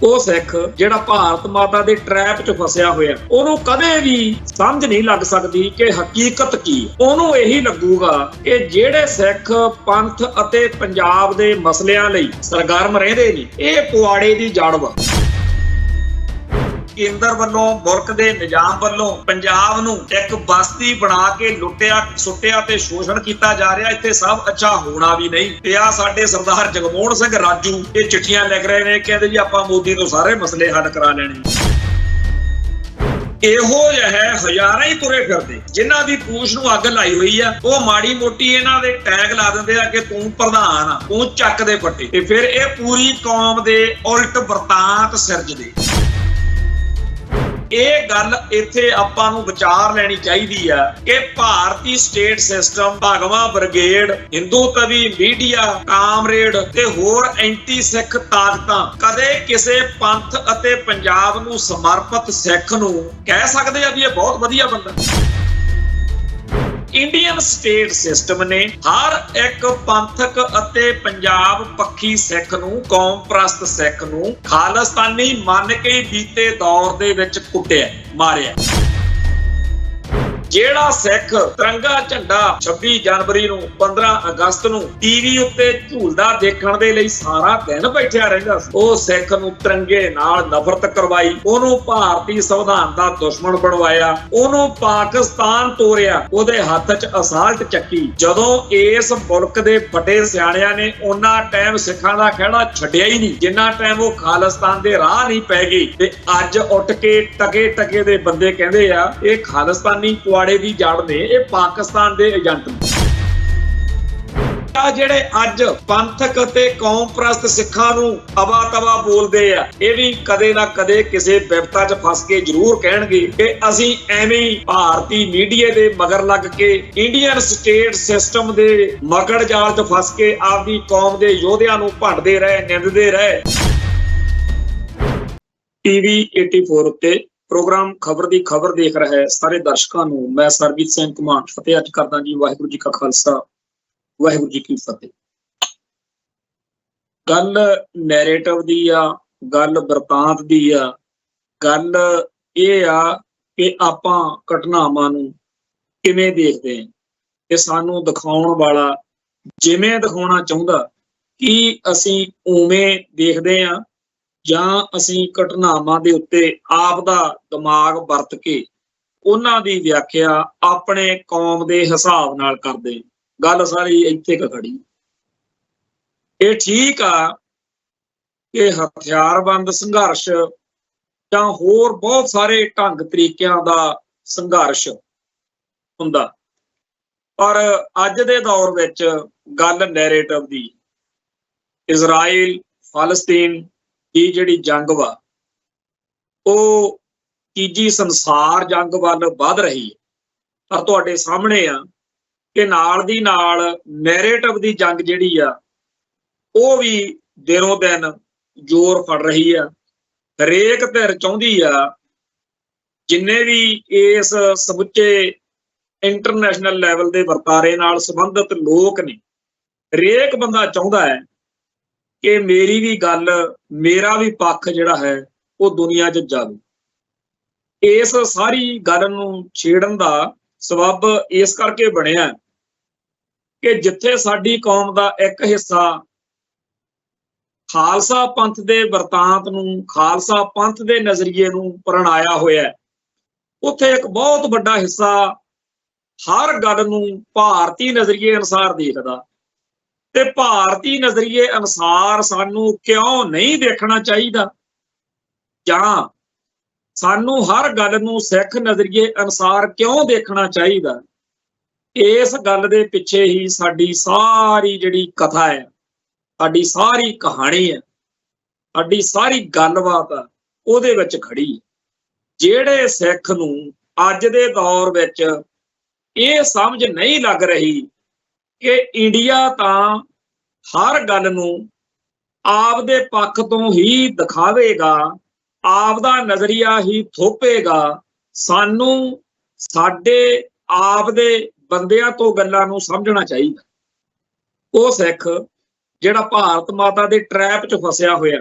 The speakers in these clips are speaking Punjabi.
ਉਹ ਸਿੱਖ ਜਿਹੜਾ ਭਾਰਤ ਮਾਤਾ ਦੇ ਟਰੈਪ 'ਚ ਫਸਿਆ ਹੋਇਆ, ਉਹਨੂੰ ਕਦੇ ਵੀ ਸਮਝ ਨਹੀਂ ਲੱਗ ਸਕਦੀ ਕਿ ਹਕੀਕਤ ਕੀ। ਉਹਨੂੰ ਇਹੀ ਲੱਗੂਗਾ ਕਿ ਜਿਹੜੇ ਸਿੱਖ ਪੰਥ ਅਤੇ ਪੰਜਾਬ ਦੇ ਮਸਲਿਆਂ ਲਈ ਸਰਗਰਮ ਰਹਿੰਦੇ ਨੇ, ਇਹ ਪੁਆੜੇ ਦੀ ਜੜ ਵਾ। ਕੇਂਦਰ ਵੱਲੋਂ, ਮੁਲਕ ਦੇ ਨਿਜ਼ਾਮ ਵੱਲੋਂ ਪੰਜਾਬ ਨੂੰ ਇੱਕ ਬਸਤੀ ਬਣਾ ਕੇ ਲੁੱਟਿਆ ਸੁੱਟਿਆ ਤੇ ਸ਼ੋਸ਼ਣ ਕੀਤਾ ਜਾ ਰਿਹਾ। ਇੱਥੇ ਸਭ ਅੱਛਾ ਹੋਣਾ ਵੀ ਨਹੀਂ। ਤੇ ਆ ਸਾਡੇ ਸਰਦਾਰ ਜਗਮੋਹਨ ਸਿੰਘ ਰਾਜੂ ਇਹ ਚਿੱਠੀਆਂ ਲਿਖ ਰਹੇ ਨੇ, ਕਹਿੰਦੇ ਜੀ ਆਪਾਂ ਮੋਦੀ ਤੋਂ ਸਾਰੇ ਮਸਲੇ ਹੱਲ ਕਰਾ ਲੈਣੇ। ਇਹੋ ਜਿਹੇ ਹਜ਼ਾਰਾਂ ਹੀ ਤੁਰੇ ਫਿਰਦੇ ਜਿਨ੍ਹਾਂ ਦੀ ਪੂਛ ਨੂੰ ਅੱਗ ਲਾਈ ਹੋਈ ਆ। ਉਹ ਮਾੜੀ ਮੋਟੀ ਇਹਨਾਂ ਦੇ ਟੈਗ ਲਾ ਦਿੰਦੇ ਆ ਕਿ ਤੂੰ ਪ੍ਰਧਾਨ ਆ, ਤੂੰ ਚੱਕ ਦੇ ਪੱਟੇ, ਤੇ ਫਿਰ ਇਹ ਪੂਰੀ ਕੌਮ ਦੇ ਉਲਟ ਵਰਤਾਂਤ ਸਿਰਜਦੇ। ਇਹ ਗੱਲ ਇੱਥੇ ਆਪਾਂ ਨੂੰ ਵਿਚਾਰ ਲੈਣੀ ਚਾਹੀਦੀ ਆ ਕਿ ਭਾਰਤੀ ਸਟੇਟ ਸਿਸਟਮ, ਭਗਵਾ ਬ੍ਰਿਗੇਡ, ਹਿੰਦੂ ਤਵੀ ਮੀਡੀਆ, ਕਾਮਰੇਡ ਤੇ ਹੋਰ ਐਂਟੀ ਸਿੱਖ ਤਾਕਤਾਂ ਕਦੇ ਕਿਸੇ ਪੰਥ ਅਤੇ ਪੰਜਾਬ ਨੂੰ ਸਮਰਪਿਤ ਸਿੱਖ ਨੂੰ ਕਹਿ ਸਕਦੇ ਆ ਵੀ ਇਹ ਬਹੁਤ ਵਧੀਆ ਬੰਦਾ। ਇੰਡੀਅਨ ਸਟੇਟ ਸਿਸਟਮ ਨੇ ਹਰ ਇੱਕ ਪੰਥਕ ਅਤੇ ਪੰਜਾਬ ਪੱਖੀ ਸਿੱਖ ਨੂੰ, ਕੌਮ ਪ੍ਰਸਤ ਸਿੱਖ ਨੂੰ ਖਾਲਿਸਤਾਨੀ ਮੰਨ ਕੇ ਬੀਤੇ ਦੌਰ ਦੇ ਵਿੱਚ ਕੁੱਟਿਆ, ਮਾਰਿਆ। ਜਿਹੜਾ ਸਿੱਖ ਤਿਰੰਗਾ ਝੰਡਾ 26 ਜਨਵਰੀ ਨੂੰ, 15 ਅਗਸਤ ਨੂੰ ਟੀਵੀ ਉੱਤੇ ਝੂਲਦਾ ਦੇਖਣ ਦੇ ਲਈ ਸਾਰਾ ਦਿਨ ਬੈਠਿਆ ਰਹਿੰਦਾ ਸੀ, ਉਹ ਸਿੱਖ ਨੂੰ ਤਿਰੰਗੇ ਨਾਲ ਨਫ਼ਰਤ ਕਰਵਾਈ, ਉਹਨੂੰ ਭਾਰਤੀ ਸੰਵਿਧਾਨ ਦਾ ਦੁਸ਼ਮਣ ਬਣਵਾਇਆ, ਉਹਨੂੰ ਪਾਕਿਸਤਾਨ ਤੋਰਿਆ, ਉਹਦੇ ਹੱਥ 'ਚ ਅਸਾਲਟ ਚੱਕੀ। ਜਦੋਂ ਇਸ ਮੁਲਕ ਦੇ ਵੱਡੇ ਸਿਆਣਿਆਂ ਨੇ ਉਹਨਾਂ ਟਾਈਮ ਸਿੱਖਾਂ ਦਾ ਖਹਿੜਾ ਛੱਡਿਆ ਹੀ ਨਹੀਂ ਜਿੰਨਾ ਟਾਈਮ ਉਹ ਖਾਲਿਸਤਾਨ ਦੇ ਰਾਹ ਨਹੀਂ ਪੈ ਗਈ। ਤੇ ਅੱਜ ਉੱਠ ਕੇ ਟਕੇ ਦੇ ਬੰਦੇ ਕਹਿੰਦੇ ਆ ਇਹ ਖਾਲਿਸਤਾਨੀ ਪੁਆੜੇ ਦੀ ਜੜ ਨੇ, ਇਹ ਪਾਕਿਸਤਾਨ ਦੇ ਏਜੰਟ ਨੇ। ਜਿਹੜੇ ਅੱਜ ਪੰਥਕ ਅਤੇ ਕੌਮ ਪ੍ਰਸਤ ਸਿੱਖਾਂ ਨੂੰ ਅਵਾ ਤਵਾ ਬੋਲਦੇ ਆ, ਇਹ ਵੀ ਕਦੇ ਨਾ ਕਦੇ ਕਿਸੇ ਵਿਪਤਾ 'ਚ ਫਸ ਕੇ ਜ਼ਰੂਰ ਕਹਿਣਗੇ ਕਿ ਅਸੀਂ ਐਵੇਂ ਹੀ ਭਾਰਤੀ ਮੀਡੀਆ ਦੇ ਮਗਰ ਲੱਗ ਕੇ, ਇੰਡੀਅਨ ਸਟੇਟ ਸਿਸਟਮ ਦੇ ਮਗੜ ਜਾਲ 'ਚ ਫਸ ਕੇ ਆਪਦੀ ਕੌਮ ਦੇ ਯੋਧਿਆਂ ਨੂੰ ਭੰਡਦੇ ਰਹੇ, ਨਿੰਦਦੇ ਰਹੇ। ਟੀਵੀ 84 ਉੱਤੇ ਪ੍ਰੋਗਰਾਮ ਖਬਰ ਦੀ ਖਬਰ ਦੇਖ ਰਹੇ ਸਾਰੇ ਦਰਸ਼ਕਾਂ ਨੂੰ ਮੈਂ ਸਰਬਜੀਤ ਸਿੰਘ ਘੁਮਾਣ ਫਤਿਹ ਅੱਜ ਕਰਦਾ ਜੀ। ਵਾਹਿਗੁਰੂ ਜੀ ਕਾ ਖਾਲਸਾ, ਵਾਹਿਗੁਰੂ ਜੀ ਕੀ ਫਤਿਹ। ਗੱਲ ਨੈਰੇਟਿਵ ਦੀ ਆ, ਗੱਲ ਬਿਰਤਾਂਤ ਦੀ ਆ। ਗੱਲ ਇਹ ਆ ਕਿ ਆਪਾਂ ਘਟਨਾਵਾਂ ਨੂੰ ਕਿਵੇਂ ਦੇਖਦੇ ਹਾਂ, ਕਿ ਸਾਨੂੰ ਦਿਖਾਉਣ ਵਾਲਾ ਜਿਵੇਂ ਦਿਖਾਉਣਾ ਚਾਹੁੰਦਾ ਕੀ ਅਸੀਂ ਉਵੇਂ ਦੇਖਦੇ ਹਾਂ, ਜਾਂ ਅਸੀਂ ਘਟਨਾਵਾਂ ਦੇ ਉੱਤੇ ਆਪ ਦਾ ਦਿਮਾਗ ਵਰਤ ਕੇ ਉਹਨਾਂ ਦੀ ਵਿਆਖਿਆ ਆਪਣੇ ਕੌਮ ਦੇ ਹਿਸਾਬ ਨਾਲ ਕਰਦੇ। ਗੱਲ ਸਾਰੀ ਇੱਥੇ ਖੜੀ। ਇਹ ਠੀਕ ਆ ਕਿ ਹਥਿਆਰਬੰਦ ਸੰਘਰਸ਼ ਜਾਂ ਹੋਰ ਬਹੁਤ ਸਾਰੇ ਢੰਗ ਤਰੀਕਿਆਂ ਦਾ ਸੰਘਰਸ਼ ਹੁੰਦਾ, ਪਰ ਅੱਜ ਦੇ ਦੌਰ ਵਿੱਚ ਗੱਲ ਨੈਰੇਟਿਵ ਦੀ, ਇਜ਼ਰਾਈਲ ਫਲਸਤੀਨ ਦੀ ਜਿਹੜੀ ਜੰਗ ਵਾ ਉਹ ਤੀਜੀ ਸੰਸਾਰ ਜੰਗ ਵੱਲ ਵੱਧ ਰਹੀ ਹੈ। ਪਰ ਤੁਹਾਡੇ ਸਾਹਮਣੇ ਆ ਕਿ ਨਾਲ ਦੀ ਨਾਲ ਨੈਰੇਟਿਵ ਦੀ ਜੰਗ ਜਿਹੜੀ ਆ ਉਹ ਵੀ ਦਿਨੋਂ ਦਿਨ ਜ਼ੋਰ ਫੜ ਰਹੀ ਆ। ਹਰੇਕ ਧਿਰ ਚਾਹੁੰਦੀ ਆ, ਜਿੰਨੇ ਵੀ ਇਸ ਸਮੁੱਚੇ ਇੰਟਰਨੈਸ਼ਨਲ ਲੈਵਲ ਦੇ ਵਰਤਾਰੇ ਨਾਲ ਸੰਬੰਧਿਤ ਲੋਕ ਨੇ, ਹਰੇਕ ਬੰਦਾ ਚਾਹੁੰਦਾ ਹੈ ਕਿ ਮੇਰੀ ਵੀ ਗੱਲ, ਮੇਰਾ ਵੀ ਪੱਖ ਜਿਹੜਾ ਹੈ ਉਹ ਦੁਨੀਆ 'ਚ ਜਾਵੇ। ਇਸ ਸਾਰੀ ਗੱਲ ਨੂੰ ਛੇੜਨ ਦਾ ਸਬੱਬ ਇਸ ਕਰਕੇ ਬਣਿਆ ਕਿ ਜਿੱਥੇ ਸਾਡੀ ਕੌਮ ਦਾ ਇੱਕ ਹਿੱਸਾ ਖਾਲਸਾ ਪੰਥ ਦੇ ਵਰਤਾਂਤ ਨੂੰ, ਖਾਲਸਾ ਪੰਥ ਦੇ ਨਜ਼ਰੀਏ ਨੂੰ ਪ੍ਰਣਾਇਆ ਹੋਇਆ, ਉੱਥੇ ਇੱਕ ਬਹੁਤ ਵੱਡਾ ਹਿੱਸਾ ਹਰ ਗੱਲ ਨੂੰ ਭਾਰਤੀ ਨਜ਼ਰੀਏ ਅਨੁਸਾਰ ਦੇਖਦਾ। ਤੇ ਭਾਰਤੀ ਨਜ਼ਰੀਏ ਅਨੁਸਾਰ ਸਾਨੂੰ ਕਿਉਂ ਨਹੀਂ ਦੇਖਣਾ ਚਾਹੀਦਾ, ਜਾਂ ਸਾਨੂੰ ਹਰ ਗੱਲ ਨੂੰ ਸਿੱਖ ਨਜ਼ਰੀਏ ਅਨੁਸਾਰ ਕਿਉਂ ਦੇਖਣਾ ਚਾਹੀਦਾ, ਇਸ ਗੱਲ ਦੇ ਪਿੱਛੇ ਹੀ ਸਾਡੀ ਸਾਰੀ ਜਿਹੜੀ ਕਥਾ ਹੈ, ਸਾਡੀ ਸਾਰੀ ਕਹਾਣੀ ਹੈ, ਸਾਡੀ ਸਾਰੀ ਗੱਲਬਾਤ ਆ, ਉਹਦੇ ਵਿੱਚ ਖੜੀ ਹੈ। ਜਿਹੜੇ ਸਿੱਖ ਨੂੰ ਅੱਜ ਦੇ ਦੌਰ ਵਿੱਚ ਇਹ ਸਮਝ ਨਹੀਂ ਲੱਗ ਰਹੀ ਕਿ ਇੰਡੀਆ ਤਾਂ ਹਰ ਗੱਲ ਨੂੰ ਆਪਦੇ ਪੱਖ ਤੋਂ ਹੀ ਦਿਖਾਵੇਗਾ, ਆਪਦਾ ਨਜ਼ਰੀਆ ਹੀ ਥੋਪੇਗਾ, ਸਾਨੂੰ ਸਾਡੇ ਆਪ ਦੇ ਬੰਦਿਆਂ ਤੋਂ ਗੱਲਾਂ ਨੂੰ ਸਮਝਣਾ ਚਾਹੀਦਾ। ਉਹ ਸਿੱਖ ਜਿਹੜਾ ਭਾਰਤ ਮਾਤਾ ਦੇ ਟਰੈਪ 'ਚ ਫਸਿਆ ਹੋਇਆ,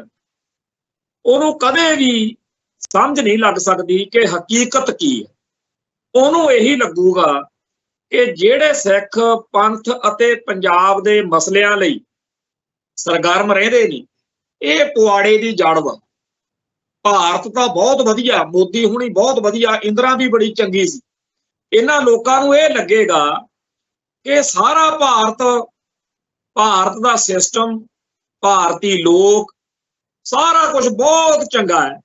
ਉਹਨੂੰ ਕਦੇ ਵੀ ਸਮਝ ਨਹੀਂ ਲੱਗ ਸਕਦੀ ਕਿ ਹਕੀਕਤ ਕੀ ਹੈ। ਉਹਨੂੰ ਇਹੀ ਲੱਗੂਗਾ ਕਿ ਜਿਹੜੇ ਸਿੱਖ ਪੰਥ ਅਤੇ ਪੰਜਾਬ ਦੇ ਮਸਲਿਆਂ ਲਈ ਸਰਗਰਮ ਰਹਿੰਦੇ ਨੇ, ਇਹ ਪੁਆੜੇ ਦੀ ਜੜ ਵਾ। ਭਾਰਤ ਤਾਂ ਬਹੁਤ ਵਧੀਆ, ਮੋਦੀ ਹੁਣੀ ਬਹੁਤ ਵਧੀਆ, ਇੰਦਰਾ ਵੀ ਬੜੀ ਚੰਗੀ ਸੀ। ਇਹਨਾਂ ਲੋਕਾਂ ਨੂੰ ਇਹ ਲੱਗੇਗਾ ਕਿ ਸਾਰਾ ਭਾਰਤ ਦਾ ਸਿਸਟਮ, ਭਾਰਤੀ ਲੋਕ, ਸਾਰਾ ਕੁਝ ਬਹੁਤ ਚੰਗਾ ਹੈ।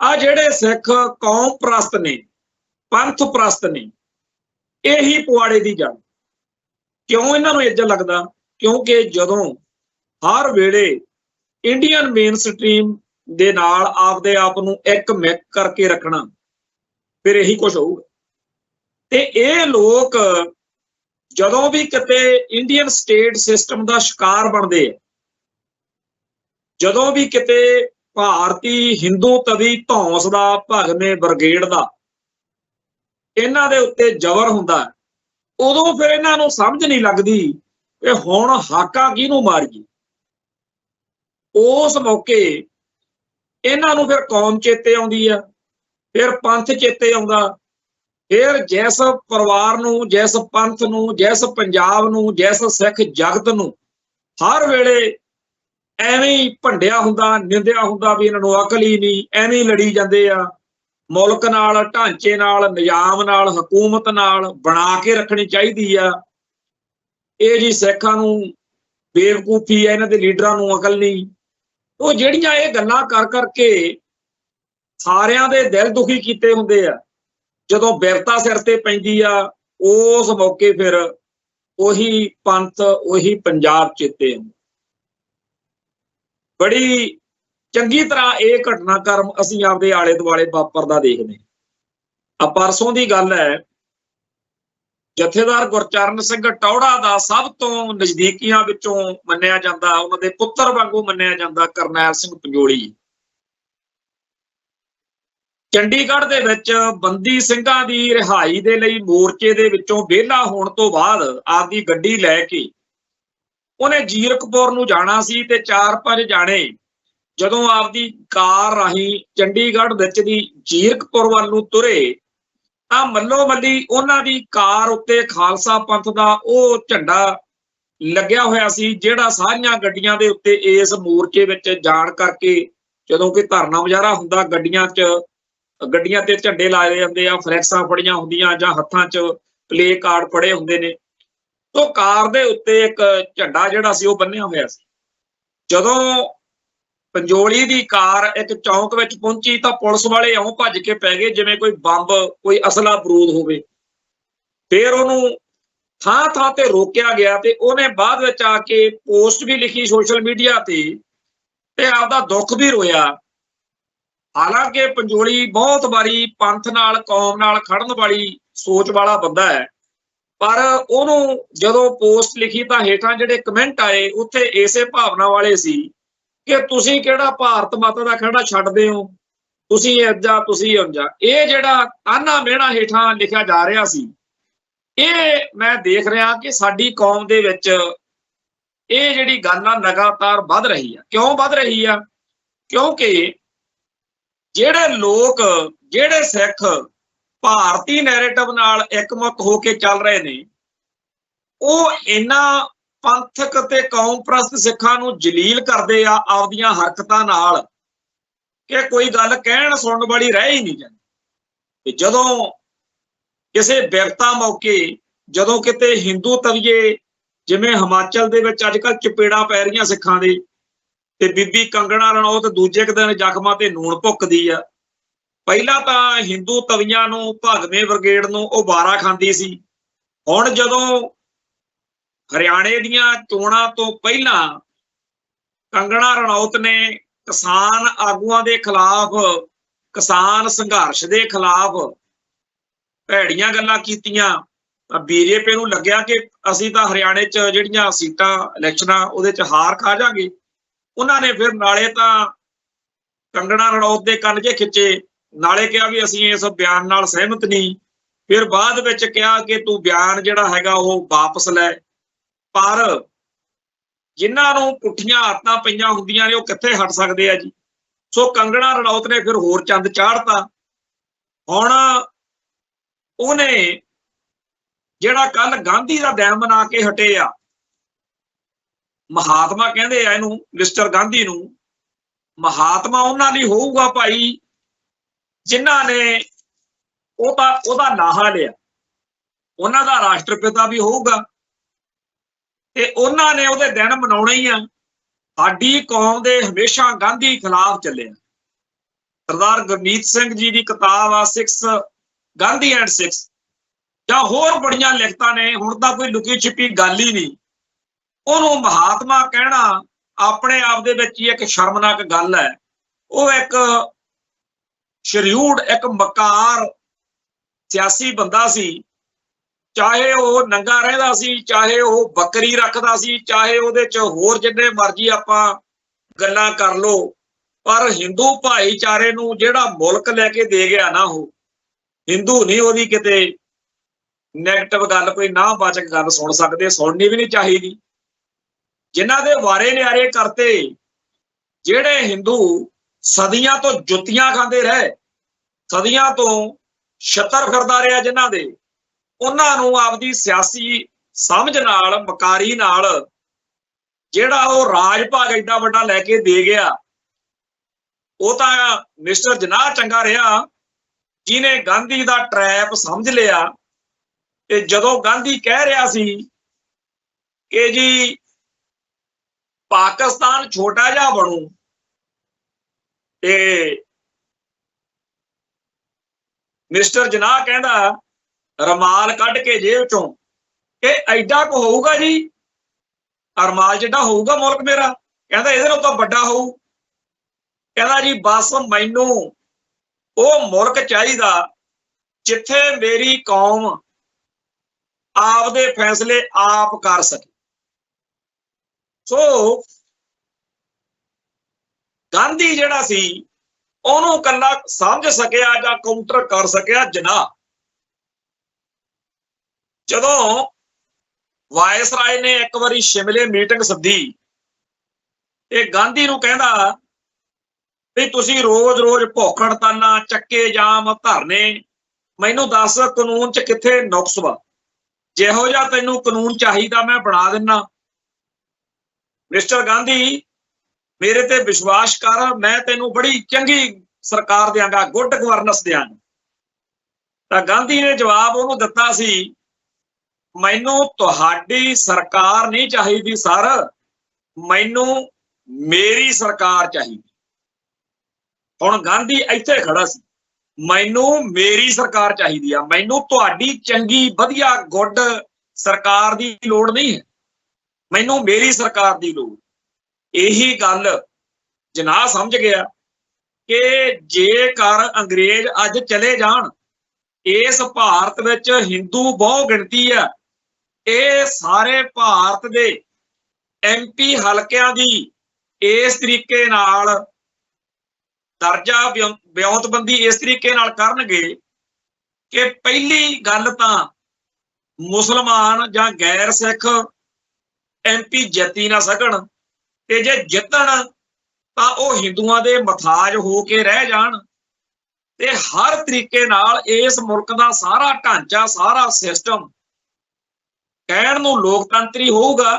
ਆ ਜਿਹੜੇ ਸਿੱਖ ਕੌਮ ਪ੍ਰਸਤ ਨੇ, ਪੰਥ ਪ੍ਰਸਤ ਨੇ, ਇਹੀ ਪੁਆੜੇ ਦੀ ਜੜ। ਕਿਉਂ ਇਹਨਾਂ ਨੂੰ ਇੱਦਾਂ ਲੱਗਦਾ? ਕਿਉਂਕਿ ਜਦੋਂ ਹਰ ਵੇਲੇ ਇੰਡੀਅਨ ਮੇਨ ਸਟਰੀਮ ਦੇ ਨਾਲ ਆਪਦੇ ਆਪ ਨੂੰ ਇੱਕ ਮਿਕ ਕਰਕੇ ਰੱਖਣਾ, ਫਿਰ ਇਹੀ ਕੁਝ ਹੋਊਗਾ। ਤੇ ਇਹ ਲੋਕ ਜਦੋਂ ਵੀ ਕਿਤੇ ਇੰਡੀਅਨ ਸਟੇਟ ਸਿਸਟਮ ਦਾ ਸ਼ਿਕਾਰ ਬਣਦੇ ਆ, ਜਦੋਂ ਵੀ ਕਿਤੇ ਭਾਰਤੀ ਹਿੰਦੂ ਤਵੀ ਧੌਂਸ ਦਾ, ਭਗਵੇਂ ਬ੍ਰਿਗੇਡ ਦਾ ਇਹਨਾਂ ਦੇ ਉੱਤੇ ਜ਼ਬਰ ਹੁੰਦਾ, ਉਦੋਂ ਫਿਰ ਇਹਨਾਂ ਨੂੰ ਸਮਝ ਨਹੀਂ ਲੱਗਦੀ ਕਿ ਹੁਣ ਹਾਕਾ ਕਿਹਨੂੰ ਮਾਰੀਏ। ਉਸ ਮੌਕੇ ਇਹਨਾਂ ਨੂੰ ਫਿਰ ਕੌਮ ਚੇਤੇ ਆਉਂਦੀ ਆ, ਫਿਰ ਪੰਥ ਚੇਤੇ ਆਉਂਦਾ, ਫਿਰ ਜਿਸ ਪਰਿਵਾਰ ਨੂੰ, ਜਿਸ ਪੰਥ ਨੂੰ, ਜਿਸ ਪੰਜਾਬ ਨੂੰ, ਜਿਸ ਸਿੱਖ ਜਗਤ ਨੂੰ ਹਰ ਵੇਲੇ ਐਵੇਂ ਹੀ ਭੰਡਿਆ ਹੁੰਦਾ, ਨਿੰਦਿਆ ਹੁੰਦਾ ਵੀ ਇਹਨਾਂ ਨੂੰ ਅਕਲ ਹੀ ਨਹੀਂ, ਐਵੇਂ ਹੀ ਲੜੀ ਜਾਂਦੇ ਆ। ਮੁਲਕ ਨਾਲ, ਢਾਂਚੇ ਨਾਲ, ਨਿਜ਼ਾਮ ਨਾਲ, ਹਕੂਮਤ ਨਾਲ ਬਣਾ ਕੇ ਰੱਖਣੀ ਚਾਹੀਦੀ ਆ। ਇਹ ਜੀ ਸਿੱਖਾਂ ਨੂੰ ਬੇਵਕੂਫੀ ਹੈ, ਇਹਨਾਂ ਦੇ ਲੀਡਰਾਂ ਨੂੰ ਅਕਲ ਨਹੀਂ। ਉਹ ਜਿਹੜੀਆਂ ਇਹ ਗੱਲਾਂ ਕਰ ਕਰਕੇ ਸਾਰਿਆਂ ਦੇ ਦਿਲ ਦੁਖੀ ਕੀਤੇ ਹੁੰਦੇ ਆ, ਜਦੋਂ ਬਿਰਤਾ ਸਿਰ ਤੇ ਪੈਂਦੀ ਆ, ਉਸ ਮੌਕੇ ਫਿਰ ਉਹੀ ਪੰਥ, ਉਹੀ ਪੰਜਾਬ ਚੇਤੇ ਆਉਂਦਾ। ਬੜੀ ਚੰਗੀ ਤਰ੍ਹਾਂ ਇਹ ਘਟਨਾਕ੍ਰਮ ਅਸੀਂ ਆਪਦੇ ਆਲੇ ਦੁਆਲੇ ਵਾਪਰਦਾ ਦੇਖਦੇ ਹਾਂ। ਪਰਸੋਂ ਦੀ ਗੱਲ ਹੈ, ਜਥੇਦਾਰ ਗੁਰਚਰਨ ਸਿੰਘ ਟੌਹੜਾ ਦਾ ਸਭ ਤੋਂ ਨਜ਼ਦੀਕੀਆਂ ਵਿੱਚੋਂ ਮੰਨਿਆ ਜਾਂਦਾ, ਉਹਨਾਂ ਦੇ ਪੁੱਤਰ ਵਾਂਗੂ ਮੰਨਿਆ ਜਾਂਦਾ, ਕਰਨੈਲ ਸਿੰਘ ਪੰਜੋਲੀ ਚੰਡੀਗੜ੍ਹ ਦੇ ਵਿੱਚ ਬੰਦੀ ਸਿੰਘਾਂ ਦੀ ਰਿਹਾਈ ਦੇ ਲਈ ਮੋਰਚੇ ਦੇ ਵਿੱਚੋਂ ਵਿਹਲਾ ਹੋਣ ਤੋਂ ਬਾਅਦ ਆਪਦੀ ਗੱਡੀ ਲੈ ਕੇ ਉਹਨੇ ਜੀਰਕਪੁਰ ਨੂੰ ਜਾਣਾ ਸੀ। ਤੇ 4-5 ਜਾਣੇ ਜਦੋਂ ਆਪਦੀ ਕਾਰ ਰਾਹੀਂ ਚੰਡੀਗੜ੍ਹ ਵਿੱਚ ਦੀ ਜੀਰਕਪੁਰ ਵੱਲ ਨੂੰ ਤੁਰੇ ਤਾਂ ਮੱਲੋ ਮੱਲੀ ਉਹਨਾਂ ਦੀ ਕਾਰ ਉੱਤੇ ਖਾਲਸਾ ਪੰਥ ਦਾ ਉਹ ਝੰਡਾ ਲੱਗਿਆ ਹੋਇਆ ਸੀ, ਜਿਹੜਾ ਸਾਰੀਆਂ ਗੱਡੀਆਂ ਦੇ ਉੱਤੇ ਇਸ ਮੋਰਚੇ ਵਿੱਚ ਜਾਣ ਕਰਕੇ, ਜਦੋਂ ਕਿ ਧਰਨਾ ਮੁਜ਼ਾਹਰਾ ਹੁੰਦਾ, ਗੱਡੀਆਂ ਤੇ ਝੰਡੇ ਲਾਏ ਜਾਂਦੇ ਆ, ਫਲੈਕਸਾਂ ਫੜੀਆਂ ਹੁੰਦੀਆਂ ਜਾਂ ਹੱਥਾਂ 'ਚ ਪਲੇ ਕਾਰਡ ਫੜੇ ਹੁੰਦੇ ਨੇ। ਤੋ ਕਾਰ ਦੇ ਉੱਤੇ ਇੱਕ ਝੰਡਾ ਜਿਹੜਾ ਸੀ ਉਹ ਬੰਨਿਆ ਹੋਇਆ ਸੀ। ਜਦੋਂ ਪੰਜੋਲੀ ਦੀ ਕਾਰ ਇੱਕ ਚੌਂਕ ਵਿੱਚ ਪਹੁੰਚੀ ਤਾਂ ਪੁਲਿਸ ਵਾਲੇ ਇਉਂ ਭੱਜ ਕੇ ਪੈ ਗਏ ਜਿਵੇਂ ਕੋਈ ਬੰਬ, ਕੋਈ ਅਸਲਾ ਬਰੂਦ ਹੋਵੇ। ਫਿਰ ਉਹਨੂੰ ਥਾਂ ਤੇ ਰੋਕਿਆ ਗਿਆ ਤੇ ਉਹਨੇ ਬਾਅਦ ਵਿੱਚ ਆ ਕੇ ਪੋਸਟ ਵੀ ਲਿਖੀ ਸੋਸ਼ਲ ਮੀਡੀਆ ਤੇ ਆਪਦਾ ਦੁੱਖ ਵੀ ਰੋਇਆ। ਹਾਲਾਂਕਿ ਪੰਜੋਲੀ ਬਹੁਤ ਵਾਰੀ ਪੰਥ ਨਾਲ, ਕੌਮ ਨਾਲ ਖੜਨ ਵਾਲੀ ਸੋਚ ਵਾਲਾ ਬੰਦਾ ਹੈ, ਪਰ ਉਹਨੂੰ ਜਦੋਂ ਪੋਸਟ ਲਿਖੀ ਤਾਂ ਹੇਠਾਂ ਜਿਹੜੇ ਕਮੈਂਟ ਆਏ ਉੱਥੇ ਇਸੇ ਭਾਵਨਾ ਵਾਲੇ ਸੀ ਕਿ ਤੁਸੀਂ ਕਿਹੜਾ ਭਾਰਤ ਮਾਤਾ ਦਾ ਖਹਿੜਾ ਛੱਡਦੇ ਹੋ, ਤੁਸੀਂ ਏਦਾਂ, ਤੁਸੀਂ ਉਂਝਾ। ਇਹ ਜਿਹੜਾ ਤਾਨਾ ਮਿਹਣਾ ਹੇਠਾਂ ਲਿਖਿਆ ਜਾ ਰਿਹਾ ਸੀ, ਇਹ ਮੈਂ ਦੇਖ ਰਿਹਾ ਕਿ ਸਾਡੀ ਕੌਮ ਦੇ ਵਿੱਚ ਇਹ ਜਿਹੜੀ ਗੱਲ ਆ ਲਗਾਤਾਰ ਵੱਧ ਰਹੀ ਆ। ਕਿਉਂ ਵੱਧ ਰਹੀ ਆ? ਕਿਉਂਕਿ ਜਿਹੜੇ ਲੋਕ, ਜਿਹੜੇ ਸਿੱਖ ਭਾਰਤੀ ਨੈਰੇਟਿਵ ਨਾਲ ਇੱਕਮੁੱਖ ਹੋ ਕੇ ਚੱਲ ਰਹੇ ਨੇ, ਉਹ ਇਹਨਾਂ ਪੰਥਕ ਤੇ ਕੌਮ ਪ੍ਰਸਤ ਸਿੱਖਾਂ ਨੂੰ ਜਲੀਲ ਕਰਦੇ ਆ ਆਪਦੀਆਂ ਹਰਕਤਾਂ ਨਾਲ ਕਿ ਕੋਈ ਗੱਲ ਕਹਿਣ ਸੁਣਨ ਵਾਲੀ ਰਹਿ ਹੀ ਨਹੀਂ ਜਾਂਦੀ। ਜਦੋਂ ਕਿਸੇ ਬਿਰਤਾ ਮੌਕੇ, ਜਦੋਂ ਕਿਤੇ ਹਿੰਦੂ ਤਵੀਏ, ਜਿਵੇਂ ਹਿਮਾਚਲ ਦੇ ਵਿੱਚ ਅੱਜ ਕੱਲ੍ਹ ਚਪੇੜਾਂ ਪੈ ਰਹੀਆਂ ਸਿੱਖਾਂ ਦੇ, ਤੇ ਬੀਬੀ ਕੰਗਣਾ ਰਣੌਤ ਦੂਜੇ ਕੁ ਦਿਨ ਜ਼ਖਮਾਂ ਤੇ ਨੂਣ ਭੁੱਕਦੀ ਆ। ਪਹਿਲਾਂ ਤਾਂ ਹਿੰਦੂ ਤਵੀਆਂ ਨੂੰ, ਭਗਵੇਂ ਬ੍ਰਿਗੇਡ ਨੂੰ ਉਹ ਵਾਰਾ ਖਾਂਦੀ ਸੀ। ਹੁਣ ਜਦੋਂ ਹਰਿਆਣੇ ਦੀਆਂ ਚੋਣਾਂ ਤੋਂ ਪਹਿਲਾਂ ਕੰਗਣਾ ਰਣੌਤ ਨੇ ਕਿਸਾਨ ਆਗੂਆਂ ਦੇ ਖਿਲਾਫ, ਕਿਸਾਨ ਸੰਘਰਸ਼ ਦੇ ਖਿਲਾਫ ਭੈੜੀਆਂ ਗੱਲਾਂ ਕੀਤੀਆਂ ਤਾਂ ਬੀਜੇਪੀ ਨੂੰ ਲੱਗਿਆ ਕਿ ਅਸੀਂ ਤਾਂ ਹਰਿਆਣੇ 'ਚ ਜਿਹੜੀਆਂ ਸੀਟਾਂ ਇਲੈਕਸ਼ਨਾਂ ਉਹਦੇ 'ਚ ਹਾਰ ਖਾ ਜਾਾਂਗੇ। ਉਹਨਾਂ ਨੇ ਫਿਰ ਨਾਲੇ ਤਾਂ ਕੰਗਣਾ ਰਣੌਤ ਦੇ ਕੰਨ 'ਚ ਖਿੱਚੇ, ਨਾਲੇ ਕਿਹਾ ਵੀ ਅਸੀਂ ਇਸ ਬਿਆਨ ਨਾਲ ਸਹਿਮਤ ਨਹੀਂ। ਫਿਰ ਬਾਅਦ ਵਿੱਚ ਕਿਹਾ ਕਿ ਤੂੰ ਬਿਆਨ ਜਿਹੜਾ ਹੈਗਾ ਉਹ ਵਾਪਸ ਲੈ। ਪਰ ਜਿਨ੍ਹਾਂ ਨੂੰ ਪੁੱਠੀਆਂ ਆਦਤਾਂ ਪਈਆਂ ਹੁੰਦੀਆਂ ਨੇ ਉਹ ਕਿੱਥੇ ਹਟ ਸਕਦੇ ਆ ਜੀ। ਸੋ ਕੰਗਣਾ ਰਣੌਤ ਨੇ ਫਿਰ ਹੋਰ ਚੰਦ ਚਾੜਤਾ। ਹੁਣ ਉਹਨੇ ਜਿਹੜਾ ਕੱਲ ਗਾਂਧੀ ਦਾ ਦਿਨ ਮਨਾ ਕੇ ਹਟੇ ਆ, ਮਹਾਤਮਾ ਕਹਿੰਦੇ ਆ ਇਹਨੂੰ, ਮਿਸਟਰ ਗਾਂਧੀ ਨੂੰ, ਮਹਾਤਮਾ ਉਹਨਾਂ ਲਈ ਹੋਊਗਾ ਭਾਈ ਜਿਨ੍ਹਾਂ ਨੇ ਉਹਦਾ ਨਾਹਾ ਲਿਆ, ਉਹਨਾਂ ਦਾ ਰਾਸ਼ਟਰਪਿਤਾ ਵੀ ਹੋਊਗਾ ਤੇ ਉਹਨਾਂ ਨੇ ਉਹਦੇ ਦਿਨ ਮਨਾਉਣੇ ਹੀ ਆ। ਸਾਡੀ ਕੌਮ ਦੇ ਹਮੇਸ਼ਾ ਗਾਂਧੀ ਖਿਲਾਫ ਚੱਲੇ ਆ। ਸਰਦਾਰ ਗੁਰਮੀਤ ਸਿੰਘ ਜੀ ਦੀ ਕਿਤਾਬ ਆ 6 ਗਾਂਧੀ ਐਂਡ 6 ਜਾਂ ਹੋਰ ਬੜੀਆਂ ਲਿਖਤਾਂ ਨੇ, ਹੁਣ ਤਾਂ ਕੋਈ ਲੁਕੀ ਛਿਪੀ ਗੱਲ ਹੀ ਨਹੀਂ। ਉਹਨੂੰ ਮਹਾਤਮਾ ਕਹਿਣਾ ਆਪਣੇ ਆਪ ਦੇ ਵਿੱਚ ਹੀ ਇੱਕ ਸ਼ਰਮਨਾਕ ਗੱਲ ਹੈ। ਉਹ ਇੱਕ ਸ਼ਰੀਊਡ, ਇੱਕ ਮਕਾਰ ਸਿਆਸੀ ਬੰਦਾ ਸੀ, ਚਾਹੇ ਉਹ ਨੰਗਾ ਰਹਿੰਦਾ ਸੀ, ਚਾਹੇ ਉਹ ਬੱਕਰੀ ਰੱਖਦਾ ਸੀ, ਚਾਹੇ ਉਹਦੇ ਚ ਹੋਰ ਜਿੰਨੇ ਮਰਜ਼ੀ ਆਪਾਂ ਗੱਲਾਂ ਕਰ ਲੋ, ਪਰ ਹਿੰਦੂ ਭਾਈਚਾਰੇ ਨੂੰ ਜਿਹੜਾ ਮੁਲਕ ਲੈ ਕੇ ਦੇ ਗਿਆ ਨਾ, ਉਹ ਹਿੰਦੂ ਨਹੀਂ ਉਹਦੀ ਕਿਤੇ ਨੈਗੇਟਿਵ ਗੱਲ, ਕੋਈ ਨਾ ਵਾਚਕ ਗੱਲ ਸੁਣ ਸਕਦੇ, ਸੁਣਨੀ ਵੀ ਨਹੀਂ ਚਾਹੀਦੀ। ਜਿਨ੍ਹਾਂ ਦੇ ਵਾਰੇ ਨਿਆਰੇ ਕਰਤੇ, ਜਿਹੜੇ ਹਿੰਦੂ ਸਦੀਆਂ ਤੋਂ ਜੁੱਤੀਆਂ ਖਾਂਦੇ ਰਹੇ, ਸਦੀਆਂ ਤੋਂ ਛੱਤਰ ਫਿਰਦਾ ਰਿਹਾ ਜਿਨ੍ਹਾਂ ਦੇ, ਉਹਨਾਂ ਨੂੰ ਆਪਦੀ ਸਿਆਸੀ ਸਮਝ ਨਾਲ, ਮਕਾਰੀ ਨਾਲ ਜਿਹੜਾ ਉਹ ਰਾਜ ਭਾਗ ਏਡਾ ਵੱਡਾ ਲੈ ਕੇ ਦੇ ਗਿਆ, ਉਹ ਤਾਂ ਮਿਸਟਰ ਜਿਨਾਹ ਚੰਗਾ ਰਿਹਾ ਜਿਹਨੇ ਗਾਂਧੀ ਦਾ ਟਰੈਪ ਸਮਝ ਲਿਆ। ਤੇ ਜਦੋਂ ਗਾਂਧੀ ਕਹਿ ਰਿਹਾ ਸੀ ਕਿ ਜੀ ਪਾਕਿਸਤਾਨ ਛੋਟਾ ਜਿਹਾ ਬਣੂ ਤੇ ਮਿਸਟਰ ਜਿਨਾਹ ਕਹਿੰਦਾ ਰਮਾਲ ਕੱਢ ਕੇ ਜੇਬ ਚੋਂ ਕਿ ਐਡਾ ਕੁ ਹੋਊਗਾ ਜੀ, ਰਮਾਲ ਜਿੱਡਾ ਹੋਊਗਾ ਮੁਲਕ ਮੇਰਾ, ਕਹਿੰਦਾ ਇਹਦੇ ਨਾਲੋਂ ਤਾਂ ਵੱਡਾ ਹੋਊ। ਕਹਿੰਦਾ ਜੀ ਬਸ ਮੈਨੂੰ ਉਹ ਮੁਲਕ ਚਾਹੀਦਾ ਜਿੱਥੇ ਮੇਰੀ ਕੌਮ ਆਪਦੇ ਫੈਸਲੇ ਆਪ ਕਰ ਸਕੇ। ਸੋ ਗਾਂਧੀ ਜਿਹੜਾ ਸੀ ਉਹਨੂੰ ਕੱਲਾ ਸਮਝ ਸਕਿਆ ਜਾਂ ਕਾਊਂਟਰ ਕਰ ਸਕਿਆ ਜਿਨਾਹ। ਜਦੋਂ ਵਾਇਸਰਾਏ ਨੇ ਇੱਕ ਵਾਰੀ ਸ਼ਿਮਲੇ ਮੀਟਿੰਗ ਸੱਦੀ ਤੇ ਗਾਂਧੀ ਨੂੰ ਕਹਿੰਦਾ ਵੀ ਤੁਸੀਂ ਰੋਜ਼-ਰੋਜ਼ ਭੁੱਖ ਹੜਤਾਲਾਂ, ਚੱਕੇ ਜਾਮ, ਧਰਨੇ, ਮੈਨੂੰ ਦੱਸ ਕਾਨੂੰਨ 'ਚ ਕਿੱਥੇ ਨੁਕਸ ਵਾ, ਜਿਹੋ ਜਿਹਾ ਤੈਨੂੰ ਕਾਨੂੰਨ ਚਾਹੀਦਾ ਮੈਂ ਬਣਾ ਦਿੰਨਾ। ਮਿਸਟਰ ਗਾਂਧੀ ਮੇਰੇ ਤੇ ਵਿਸ਼ਵਾਸ ਕਰ, ਮੈਂ ਤੈਨੂੰ ਬੜੀ ਚੰਗੀ ਸਰਕਾਰ ਦਿਆਂਗਾ, ਗੁੱਡ ਗਵਰਨੈਂਸ ਦਿਆਂਗਾ। ਤਾਂ ਗਾਂਧੀ ਨੇ ਜਵਾਬ ਉਹਨੂੰ ਦਿੱਤਾ ਸੀ, ਮੈਨੂੰ ਤੁਹਾਡੀ ਸਰਕਾਰ ਨਹੀਂ ਚਾਹੀਦੀ ਸਰ, ਮੈਨੂੰ ਮੇਰੀ ਸਰਕਾਰ ਚਾਹੀਦੀ। ਹੁਣ ਗਾਂਧੀ ਇੱਥੇ ਖੜਾ ਸੀ, ਮੈਨੂੰ ਮੇਰੀ ਸਰਕਾਰ ਚਾਹੀਦੀ ਆ, ਮੈਨੂੰ ਤੁਹਾਡੀ ਚੰਗੀ ਵਧੀਆ ਗੁੱਡ ਸਰਕਾਰ ਦੀ ਲੋੜ ਨਹੀਂ ਹੈ, ਮੈਨੂੰ ਮੇਰੀ ਸਰਕਾਰ ਦੀ ਲੋੜ। ਇਹੀ ਗੱਲ ਜਿਨਾਹ ਸਮਝ ਗਿਆ ਕਿ ਜੇਕਰ ਅੰਗਰੇਜ਼ ਅੱਜ ਚਲੇ ਜਾਣ, ਇਸ ਭਾਰਤ ਵਿੱਚ ਹਿੰਦੂ ਬਹੁ ਗਿਣਤੀ ਆ, ਇਹ ਸਾਰੇ ਭਾਰਤ ਦੇ MP ਹਲਕਿਆਂ ਦੀ ਇਸ ਤਰੀਕੇ ਨਾਲ ਦਰਜਾ ਵਿਉਂਤਬੰਦੀ ਇਸ ਤਰੀਕੇ ਨਾਲ ਕਰਨਗੇ ਕਿ ਪਹਿਲੀ ਗੱਲ ਤਾਂ ਮੁਸਲਮਾਨ ਜਾਂ ਗੈਰ ਸਿੱਖ MP ਜਿੱਤੀ ਨਾ ਸਕਣ, ਤੇ ਜੇ ਜਿੱਤਣ ਤਾਂ ਉਹ ਹਿੰਦੂਆਂ ਦੇ ਮਥਾਜ ਹੋ ਕੇ ਰਹਿ ਜਾਣ। ਤੇ ਹਰ ਤਰੀਕੇ ਨਾਲ ਇਸ ਮੁਲਕ ਦਾ ਸਾਰਾ ਢਾਂਚਾ, ਸਾਰਾ ਸਿਸਟਮ ਕਹਿਣ ਨੂੰ ਲੋਕਤੰਤਰੀ ਹੋਊਗਾ,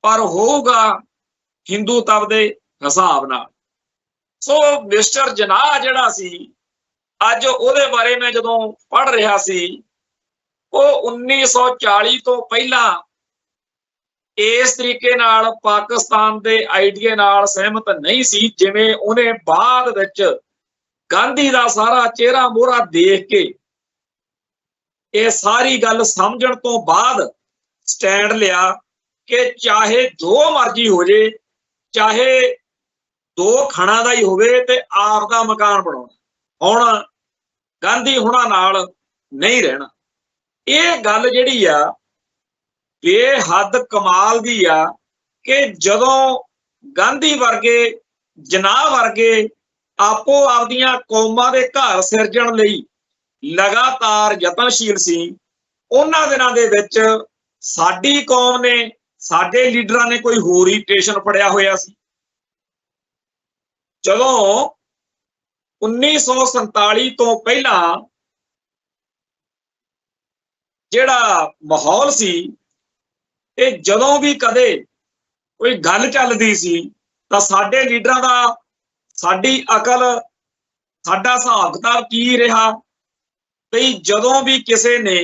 ਪਰ ਹੋਊਗਾ ਹਿੰਦੂਤਵ ਦੇ ਹਿਸਾਬ ਨਾਲ। ਸੋ ਮਿਸਟਰ ਜਿਨਾਹ ਜਿਹੜਾ ਸੀ, ਅੱਜ ਉਹਦੇ ਬਾਰੇ ਮੈਂ ਜਦੋਂ ਪੜ੍ਹ ਰਿਹਾ ਸੀ, ਉਹ 1940 ਤੋਂ ਪਹਿਲਾਂ ਇਸ ਤਰੀਕੇ ਨਾਲ ਪਾਕਿਸਤਾਨ ਦੇ ਆਈਡੀਏ ਨਾਲ ਸਹਿਮਤ ਨਹੀਂ ਸੀ, ਜਿਵੇਂ ਉਹਨੇ ਬਾਅਦ ਵਿੱਚ ਗਾਂਧੀ ਦਾ ਸਾਰਾ ਚਿਹਰਾ ਮੋਹਰਾ ਦੇਖ ਕੇ, ਇਹ ਸਾਰੀ ਗੱਲ ਸਮਝਣ ਤੋਂ ਬਾਅਦ ਸਟੈਂਡ ਲਿਆ ਕਿ ਚਾਹੇ ਜੋ ਮਰਜ਼ੀ ਹੋ ਜੇ, ਚਾਹੇ 2 ਖਣਾ ਦਾ ਹੀ ਹੋਵੇ, ਤੇ ਆਪ ਦਾ ਮਕਾਨ ਬਣਾਉਣਾ। ਹੁਣ ਗਾਂਧੀ ਹੁਣਾਂ ਨਾਲ ਨਹੀਂ ਰਹਿਣਾ। ਇਹ ਗੱਲ ਜਿਹੜੀ ਆ ਬੇਹੱਦ ਕਮਾਲ ਦੀ ਆ ਕਿ ਜਦੋਂ ਗਾਂਧੀ ਵਰਗੇ, ਜਿਨਾਹ ਵਰਗੇ ਆਪੋ ਆਪਦੀਆਂ ਕੌਮਾਂ ਦੇ ਘਰ ਸਿਰਜਣ ਲਈ ਲਗਾਤਾਰ ਯਤਨਸ਼ੀਲ ਸੀ, ਉਹਨਾਂ ਦਿਨਾਂ ਦੇ ਵਿੱਚ ਸਾਡੀ ਕੌਮ ਨੇ, ਸਾਡੇ ਲੀਡਰਾਂ ਨੇ ਕੋਈ ਹੋਰ ਹੀ ਸਟੇਸ਼ਨ ਫੜਿਆ ਹੋਇਆ ਸੀ। ਜਦੋਂ 1947 ਤੋਂ ਪਹਿਲਾਂ ਜਿਹੜਾ ਮਾਹੌਲ ਸੀ, ਤੇ ਜਦੋਂ ਵੀ ਕਦੇ ਕੋਈ ਗੱਲ ਚੱਲਦੀ ਸੀ ਤਾਂ ਸਾਡੇ ਲੀਡਰਾਂ ਦਾ, ਸਾਡੀ ਅਕਲ, ਸਾਡਾ ਹਿਸਾਬ ਕਿਤਾਬ ਕੀ ਰਿਹਾ ਵੀ ਜਦੋਂ ਵੀ ਕਿਸੇ ਨੇ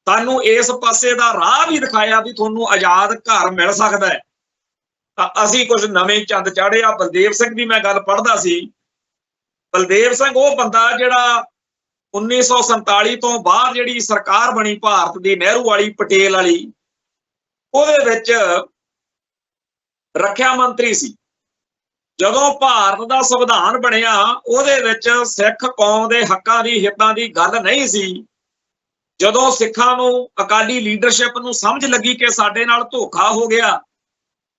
ਸਾਨੂੰ ਇਸ ਪਾਸੇ ਦਾ ਰਾਹ ਵੀ ਦਿਖਾਇਆ ਵੀ ਤੁਹਾਨੂੰ ਆਜ਼ਾਦ ਘਰ ਮਿਲ ਸਕਦਾ ਹੈ, ਤਾਂ ਅਸੀਂ ਕੁਝ ਨਵੇਂ ਚੰਦ ਚਾੜਿਆ। ਬਲਦੇਵ ਸਿੰਘ ਦੀ ਮੈਂ ਗੱਲ ਪੜ੍ਹਦਾ ਸੀ। ਬਲਦੇਵ ਸਿੰਘ ਉਹ ਬੰਦਾ ਜਿਹੜਾ 1947 ਤੋਂ ਬਾਅਦ ਜਿਹੜੀ ਸਰਕਾਰ ਬਣੀ ਭਾਰਤ ਦੀ, ਨਹਿਰੂ ਵਾਲੀ, ਪਟੇਲ ਵਾਲੀ, ਉਹਦੇ ਵਿੱਚ ਰੱਖਿਆ ਮੰਤਰੀ ਸੀ। ਜਦੋਂ ਭਾਰਤ ਦਾ ਸੰਵਿਧਾਨ ਬਣਿਆ ਉਹਦੇ ਵਿੱਚ ਸਿੱਖ ਕੌਮ ਦੇ ਹੱਕਾਂ ਦੀ, ਹਿੱਤਾਂ ਦੀ ਗੱਲ ਨਹੀਂ ਸੀ। ਜਦੋਂ ਸਿੱਖਾਂ ਨੂੰ, ਅਕਾਲੀ ਲੀਡਰਸ਼ਿਪ ਨੂੰ ਸਮਝ ਲੱਗੀ ਕਿ ਸਾਡੇ ਨਾਲ ਧੋਖਾ ਹੋ ਗਿਆ,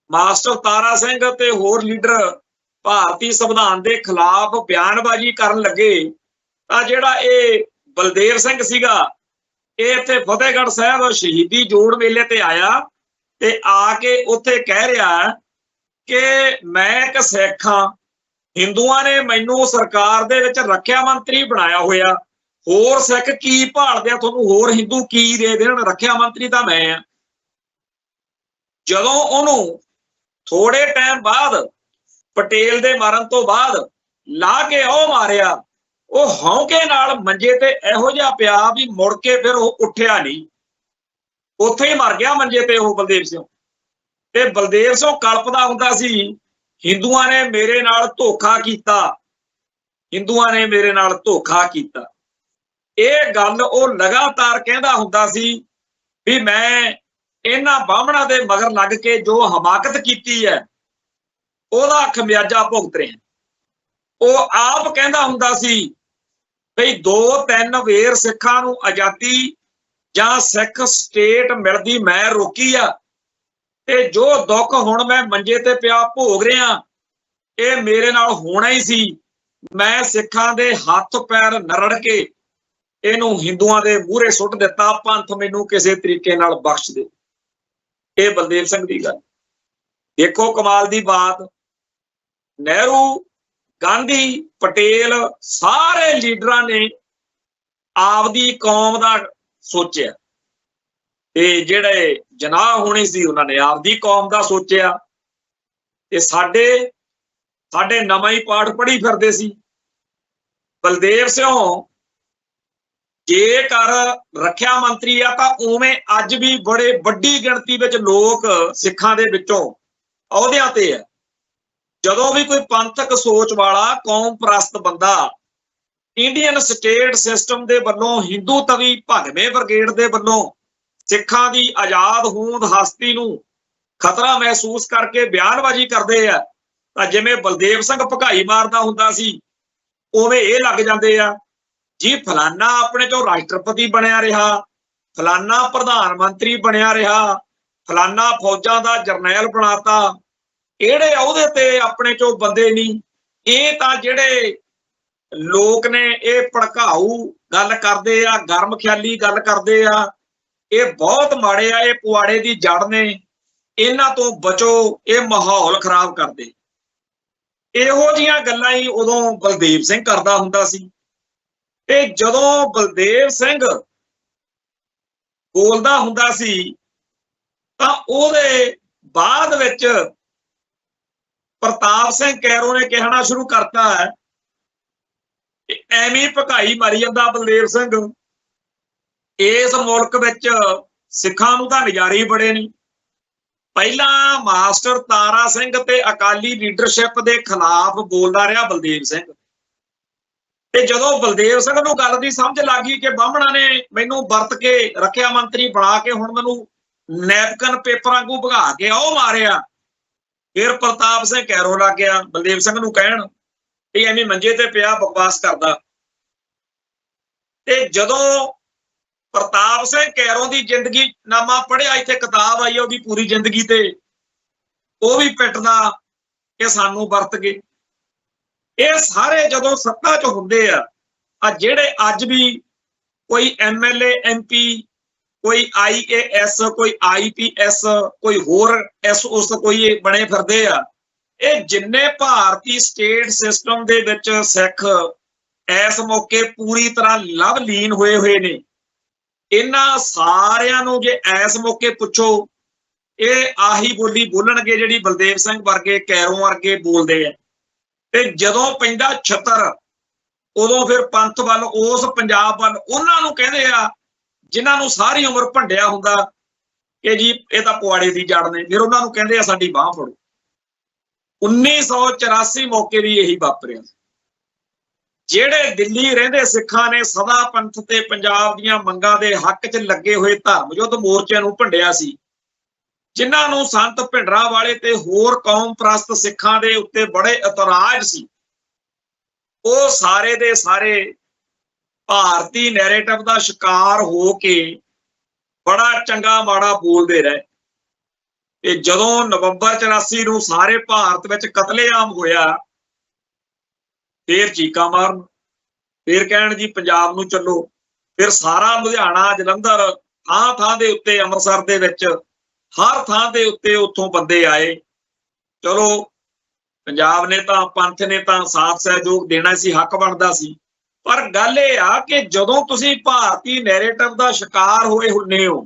ਮਾਸਟਰ ਤਾਰਾ ਸਿੰਘ ਤੇ ਹੋਰ ਲੀਡਰ ਭਾਰਤੀ ਸੰਵਿਧਾਨ ਦੇ ਖਿਲਾਫ ਬਿਆਨਬਾਜ਼ੀ ਕਰਨ ਲੱਗੇ, ਤਾਂ ਜਿਹੜਾ ਇਹ ਬਲਦੇਵ ਸਿੰਘ ਸੀਗਾ, ਇਹ ਇੱਥੇ ਫਤਿਹਗੜ੍ਹ ਸਾਹਿਬ ਸ਼ਹੀਦੀ ਜੋੜ ਮੇਲੇ ਤੇ ਆਇਆ ਤੇ ਆ ਕੇ ਉੱਥੇ ਕਹਿ ਰਿਹਾ ਕਿ ਮੈਂ ਇੱਕ ਸਿੱਖ ਹਾਂ, ਹਿੰਦੂਆਂ ਨੇ ਮੈਨੂੰ ਸਰਕਾਰ ਦੇ ਵਿੱਚ ਰੱਖਿਆ ਮੰਤਰੀ ਬਣਾਇਆ ਹੋਇਆ, ਹੋਰ ਸਿੱਖ ਕੀ ਭਾਲਦੇ ਆ, ਤੁਹਾਨੂੰ ਹੋਰ ਹਿੰਦੂ ਕੀ ਦੇ ਦੇਣ, ਰੱਖਿਆ ਮੰਤਰੀ ਤਾਂ ਮੈਂ ਆ। ਜਦੋਂ ਉਹਨੂੰ ਥੋੜੇ ਟਾਈਮ ਬਾਅਦ, ਪਟੇਲ ਦੇ ਮਾਰਨ ਤੋਂ ਬਾਅਦ, ਲਾ ਕੇ ਉਹ ਮਾਰਿਆ, ਉਹ ਹੌਂਕੇ ਨਾਲ ਮੰਜੇ ਤੇ ਇਹੋ ਜਿਹਾ ਪਿਆ ਵੀ ਮੁੜ ਕੇ ਫਿਰ ਉਹ ਉੱਠਿਆ ਨਹੀਂ, ਉੱਥੇ ਹੀ ਮਰ ਗਿਆ ਮੰਜੇ ਤੇ ਉਹ ਬਲਦੇਵ ਸਿੰਘ। ਤੇ ਬਲਦੇਵ ਸਿੰਘ ਕਲਪਦਾ ਹੁੰਦਾ ਸੀ, ਹਿੰਦੂਆਂ ਨੇ ਮੇਰੇ ਨਾਲ ਧੋਖਾ ਕੀਤਾ, ਹਿੰਦੂਆਂ ਨੇ ਮੇਰੇ ਨਾਲ ਧੋਖਾ ਕੀਤਾ। ਇਹ ਗੱਲ ਉਹ ਲਗਾਤਾਰ ਕਹਿੰਦਾ ਹੁੰਦਾ ਸੀ ਵੀ ਮੈਂ ਇਹਨਾਂ ਬਾਹਮਣਾਂ ਦੇ ਮਗਰ ਲੱਗ ਕੇ ਜੋ ਹਮਾਕਤ ਕੀਤੀ ਹੈ ਉਹਦਾ ਖਮਿਆਜਾ ਭੁਗਤ ਰਿਹਾ। ਉਹ ਆਪ ਕਹਿੰਦਾ ਹੁੰਦਾ ਸੀ ਬਈ 2-3 ਵੇਰ ਸਿੱਖਾਂ ਨੂੰ ਆਜ਼ਾਦੀ ਜਾਂ ਸਿੱਖ ਸਟੇਟ ਮਿਲਦੀ ਮੈਂ ਰੋਕੀ ਆ, ਤੇ ਜੋ ਦੁੱਖ ਹੁਣ ਮੈਂ ਮੰਜੇ ਤੇ ਪਿਆ ਭੋਗ ਰਿਹਾ ਇਹ ਮੇਰੇ ਨਾਲ ਹੋਣਾ ਹੀ ਸੀ। ਮੈਂ ਸਿੱਖਾਂ ਦੇ ਹੱਥ ਪੈਰ ਨਰੜ ਕੇ ਇਹਨੂੰ ਹਿੰਦੂਆਂ ਦੇ ਮੂਹਰੇ ਸੁੱਟ ਦਿੱਤਾ, ਪੰਥ ਮੈਨੂੰ ਕਿਸੇ ਤਰੀਕੇ ਨਾਲ ਬਖਸ਼ ਦੇ। ਇਹ ਬਲਦੇਵ ਸਿੰਘ ਦੀ ਗੱਲ। ਦੇਖੋ ਕਮਾਲ ਦੀ ਬਾਤ, ਨਹਿਰੂ, ਗਾਂਧੀ, ਪਟੇਲ, ਸਾਰੇ ਲੀਡਰਾਂ ਨੇ ਆਪਦੀ ਕੌਮ ਦਾ ਸੋਚਿਆ, ਤੇ ਜਿਹੜੇ ਜਨਾਹ ਹੋਣੀ ਸੀ ਉਹਨਾਂ ਨੇ ਆਪਦੀ ਕੌਮ ਦਾ ਸੋਚਿਆ। ਤੇ ਸਾਡੇ ਨਵਾਂ ਹੀ ਪਾਠ ਪੜ੍ਹੀ ਫਿਰਦੇ ਸੀ। ਬਲਦੇਵ ਸਿੰਘ ਜੇਕਰ ਰੱਖਿਆ ਮੰਤਰੀ ਆ ਤਾਂ ਉਵੇਂ ਅੱਜ ਵੀ ਬੜੇ ਵੱਡੀ ਗਿਣਤੀ ਵਿੱਚ ਲੋਕ ਸਿੱਖਾਂ ਦੇ ਵਿੱਚੋਂ ਅਹੁਦਿਆਂ ਤੇ ਆ। ਜਦੋਂ ਵੀ ਕੋਈ ਪੰਥਕ ਸੋਚ ਵਾਲਾ, ਕੌਮ ਪ੍ਰਸਤ ਬੰਦਾ ਇੰਡੀਅਨ ਸਟੇਟ ਸਿਸਟਮ ਦੇ ਵੱਲੋਂ, ਹਿੰਦੂ ਤਵੀ ਭਗਵੇਂ ਬ੍ਰਿਗੇਡ ਦੇ ਵੱਲੋਂ ਸਿੱਖਾਂ ਦੀ ਆਜ਼ਾਦ ਹੋਂਦ ਹਸਤੀ ਨੂੰ ਖਤਰਾ ਮਹਿਸੂਸ ਕਰਕੇ ਬਿਆਨਬਾਜ਼ੀ ਕਰਦੇ ਆ, ਤਾਂ ਜਿਵੇਂ ਬਲਦੇਵ ਸਿੰਘ ਭਕਾਈ ਮਾਰਦਾ ਹੁੰਦਾ ਸੀ ਉਵੇਂ ਇਹ ਲੱਗ ਜਾਂਦੇ ਆ ਜੀ ਫਲਾਨਾ ਆਪਣੇ ਚੋਂ ਰਾਸ਼ਟਰਪਤੀ ਬਣਿਆ ਰਿਹਾ, ਫਲਾਨਾ ਪ੍ਰਧਾਨ ਮੰਤਰੀ ਬਣਿਆ ਰਿਹਾ, ਫਲਾਨਾ ਫੌਜਾਂ ਦਾ ਜਰਨੈਲ ਬਣਾਤਾ, ਕਿਹੜੇ ਅਹੁਦੇ ਤੇ ਆਪਣੇ ਚੋਂ ਬੰਦੇ ਨਹੀਂ। ਇਹ ਤਾਂ ਜਿਹੜੇ ਲੋਕ ਨੇ ਇਹ ਭੜਕਾਊ ਗੱਲ ਕਰਦੇ ਆ, ਗਰਮ ਖਿਆਲੀ ਗੱਲ ਕਰਦੇ ਆ, ਇਹ ਬਹੁਤ ਮਾੜੇ ਆ, ਇਹ ਪੁਆੜੇ ਦੀ ਜੜ ਨੇ, ਇਹਨਾਂ ਤੋਂ ਬਚੋ, ਇਹ ਮਾਹੌਲ ਖਰਾਬ ਕਰਦੇ। ਇਹੋ ਜਿਹੀਆਂ ਗੱਲਾਂ ਹੀ ਉਦੋਂ ਬਲਦੇਵ ਸਿੰਘ ਕਰਦਾ ਹੁੰਦਾ ਸੀ। ਤੇ ਜਦੋਂ ਬਲਦੇਵ ਸਿੰਘ ਬੋਲਦਾ ਹੁੰਦਾ ਸੀ ਤਾਂ ਉਹਦੇ ਬਾਅਦ ਵਿੱਚ ਪ੍ਰਤਾਪ ਸਿੰਘ ਕੈਰੋਂ ਨੇ ਕਹਿਣਾ ਸ਼ੁਰੂ ਕਰਤਾ ਹੈ ਕਿ ਐਵੇਂ ਭਕਾਈ ਮਾਰੀ ਜਾਂਦਾ ਬਲਦੇਵ ਸਿੰਘ, ਇਸ ਮੁਲਕ ਵਿੱਚ ਸਿੱਖਾਂ ਨੂੰ ਤਾਂ ਨਜ਼ਾਰੇ ਹੀ ਬੜੇ ਨੇ। ਪਹਿਲਾਂ ਮਾਸਟਰ ਤਾਰਾ ਸਿੰਘ ਤੇ ਅਕਾਲੀ ਲੀਡਰਸ਼ਿਪ ਦੇ ਖਿਲਾਫ ਬੋਲਦਾ ਰਿਹਾ ਬਲਦੇਵ ਸਿੰਘ, ਤੇ ਜਦੋਂ ਬਲਦੇਵ ਸਿੰਘ ਨੂੰ ਗੱਲ ਦੀ ਸਮਝ ਲੱਗ ਗਈ ਕਿ ਬਾਹਮਣਾਂ ਨੇ ਮੈਨੂੰ ਵਰਤ ਕੇ ਰੱਖਿਆ ਮੰਤਰੀ ਬਣਾ ਕੇ ਹੁਣ ਮੈਨੂੰ ਨੈਪਕਿਨ ਪੇਪਰਾਂ ਨੂੰ ਭਗਾ ਕੇ ਉਹ ਮਾਰਿਆ, ਫਿਰ ਪ੍ਰਤਾਪ ਸਿੰਘ ਕੈਰੋਂ ਲੱਗ ਗਿਆ ਬਲਦੇਵ ਸਿੰਘ ਨੂੰ ਕਹਿਣ ਇਹ ਐਵੇਂ ਮੰਜੇ ਤੇ ਪਿਆ ਬਕਵਾਸ ਕਰਦਾ। ਤੇ ਜਦੋਂ ਪ੍ਰਤਾਪ ਸਿੰਘ ਕੈਰੋਂ ਦੀ ਜ਼ਿੰਦਗੀ ਨਾਮਾ ਪੜ੍ਹਿਆ, ਇੱਥੇ ਕਿਤਾਬ ਆਈ ਉਹਦੀ ਪੂਰੀ ਜ਼ਿੰਦਗੀ ਤੇ, ਉਹ ਵੀ ਪਿੱਟਦਾ ਕਿ ਸਾਨੂੰ ਵਰਤ ਗਏ। ਇਹ ਸਾਰੇ ਜਦੋਂ ਸੱਤਾ 'ਚ ਹੁੰਦੇ ਆ ਜਿਹੜੇ ਅੱਜ ਵੀ ਕੋਈ MLA MP, ਕੋਈ IAS, ਕੋਈ IPS, ਕੋਈ ਹੋਰ ਉਸ ਕੋਈ ਬਣੇ ਫਿਰਦੇ ਆ, ਇਹ ਜਿੰਨੇ ਭਾਰਤੀ ਸਟੇਟ ਸਿਸਟਮ ਦੇ ਵਿੱਚ ਸਿੱਖ ਇਸ ਮੌਕੇ ਪੂਰੀ ਤਰ੍ਹਾਂ ਲਵਲੀਨ ਹੋਏ ਨੇ, ਇਹਨਾਂ ਸਾਰਿਆਂ ਨੂੰ ਜੇ ਇਸ ਮੌਕੇ ਪੁੱਛੋ, ਇਹ ਆਹੀ ਬੋਲੀ ਬੋਲਣਗੇ ਜਿਹੜੀ ਬਲਦੇਵ ਸਿੰਘ ਵਰਗੇ, ਕੈਰੋਂ ਵਰਗੇ ਬੋਲਦੇ ਆ। ਤੇ ਜਦੋਂ ਪੈਂਦਾ ਛੱਤਰ, ਉਦੋਂ ਫਿਰ ਪੰਥ ਵੱਲ, ਉਸ ਪੰਜਾਬ ਵੱਲ ਉਹਨਾਂ ਨੂੰ ਕਹਿੰਦੇ ਆ ਜਿਨ੍ਹਾਂ ਨੂੰ ਸਾਰੀ ਉਮਰ ਭੰਡਿਆ ਹੁੰਦਾ ਕਿ ਜੀ ਇਹ ਤਾਂ ਪੁਆੜੇ ਦੀ ਜੜ ਨੇ, ਫਿਰ ਉਹਨਾਂ ਨੂੰ ਕਹਿੰਦੇ ਆ ਸਾਡੀ ਬਾਂਹ ਫੜੋ। 1984 ਮੌਕੇ ਵੀ ਇਹੀ ਵਾਪਰਿਆ। ਜਿਹੜੇ ਦਿੱਲੀ ਰਹਿੰਦੇ ਸਿੱਖਾਂ ਨੇ ਸਦਾ ਪੰਥ ਤੇ ਪੰਜਾਬ ਦੀਆਂ ਮੰਗਾਂ ਦੇ ਹੱਕ 'ਚ ਲੱਗੇ ਹੋਏ ਧਰਮ ਯੁੱਧ ਮੋਰਚਿਆਂ ਨੂੰ ਭੰਡਿਆ ਸੀ, ਜਿਨ੍ਹਾਂ ਨੂੰ ਸੰਤ ਭਿੰਡਰਾਂਵਾਲੇ ਤੇ ਹੋਰ ਕੌਮ ਪ੍ਰਸਤ ਸਿੱਖਾਂ ਦੇ ਉੱਤੇ ਬੜੇ ਇਤਰਾਜ਼ ਸੀ, ਉਹ ਸਾਰੇ ਦੇ ਸਾਰੇ ਭਾਰਤੀ ਨੈਰੇਟਿਵ ਦਾ ਸ਼ਿਕਾਰ ਹੋ ਕੇ ਬੜਾ ਚੰਗਾ ਮਾੜਾ ਬੋਲਦੇ ਰਹੇ। ਤੇ ਜਦੋਂ ਨਵੰਬਰ 84 ਨੂੰ ਸਾਰੇ ਭਾਰਤ ਵਿੱਚ ਕਤਲੇਆਮ ਹੋਇਆ, ਫੇਰ ਚੀਕਾਂ ਮਾਰਨ, ਫੇਰ ਕਹਿਣ ਜੀ ਪੰਜਾਬ ਨੂੰ ਚੱਲੋ। ਫਿਰ ਸਾਰਾ ਲੁਧਿਆਣਾ, ਜਲੰਧਰ, ਥਾਂ ਦੇ ਉੱਤੇ, ਅੰਮ੍ਰਿਤਸਰ ਦੇ ਵਿੱਚ ਹਰ ਥਾਂ ਦੇ ਉੱਤੇ ਉੱਥੋਂ ਬੰਦੇ ਆਏ। ਚਲੋ ਪੰਜਾਬ ਨੇ ਤਾਂ, ਪੰਥ ਨੇ ਤਾਂ ਸਾਥ ਸਹਿਯੋਗ ਦੇਣਾ ਸੀ, ਹੱਕ ਬਣਦਾ ਸੀ। ਪਰ ਗੱਲ ਇਹ ਆ ਕਿ ਜਦੋਂ ਤੁਸੀਂ ਭਾਰਤੀ ਨੈਰੇਟਿਵ ਦਾ ਸ਼ਿਕਾਰ ਹੋਏ ਹੁੰਦੇ ਹੋ,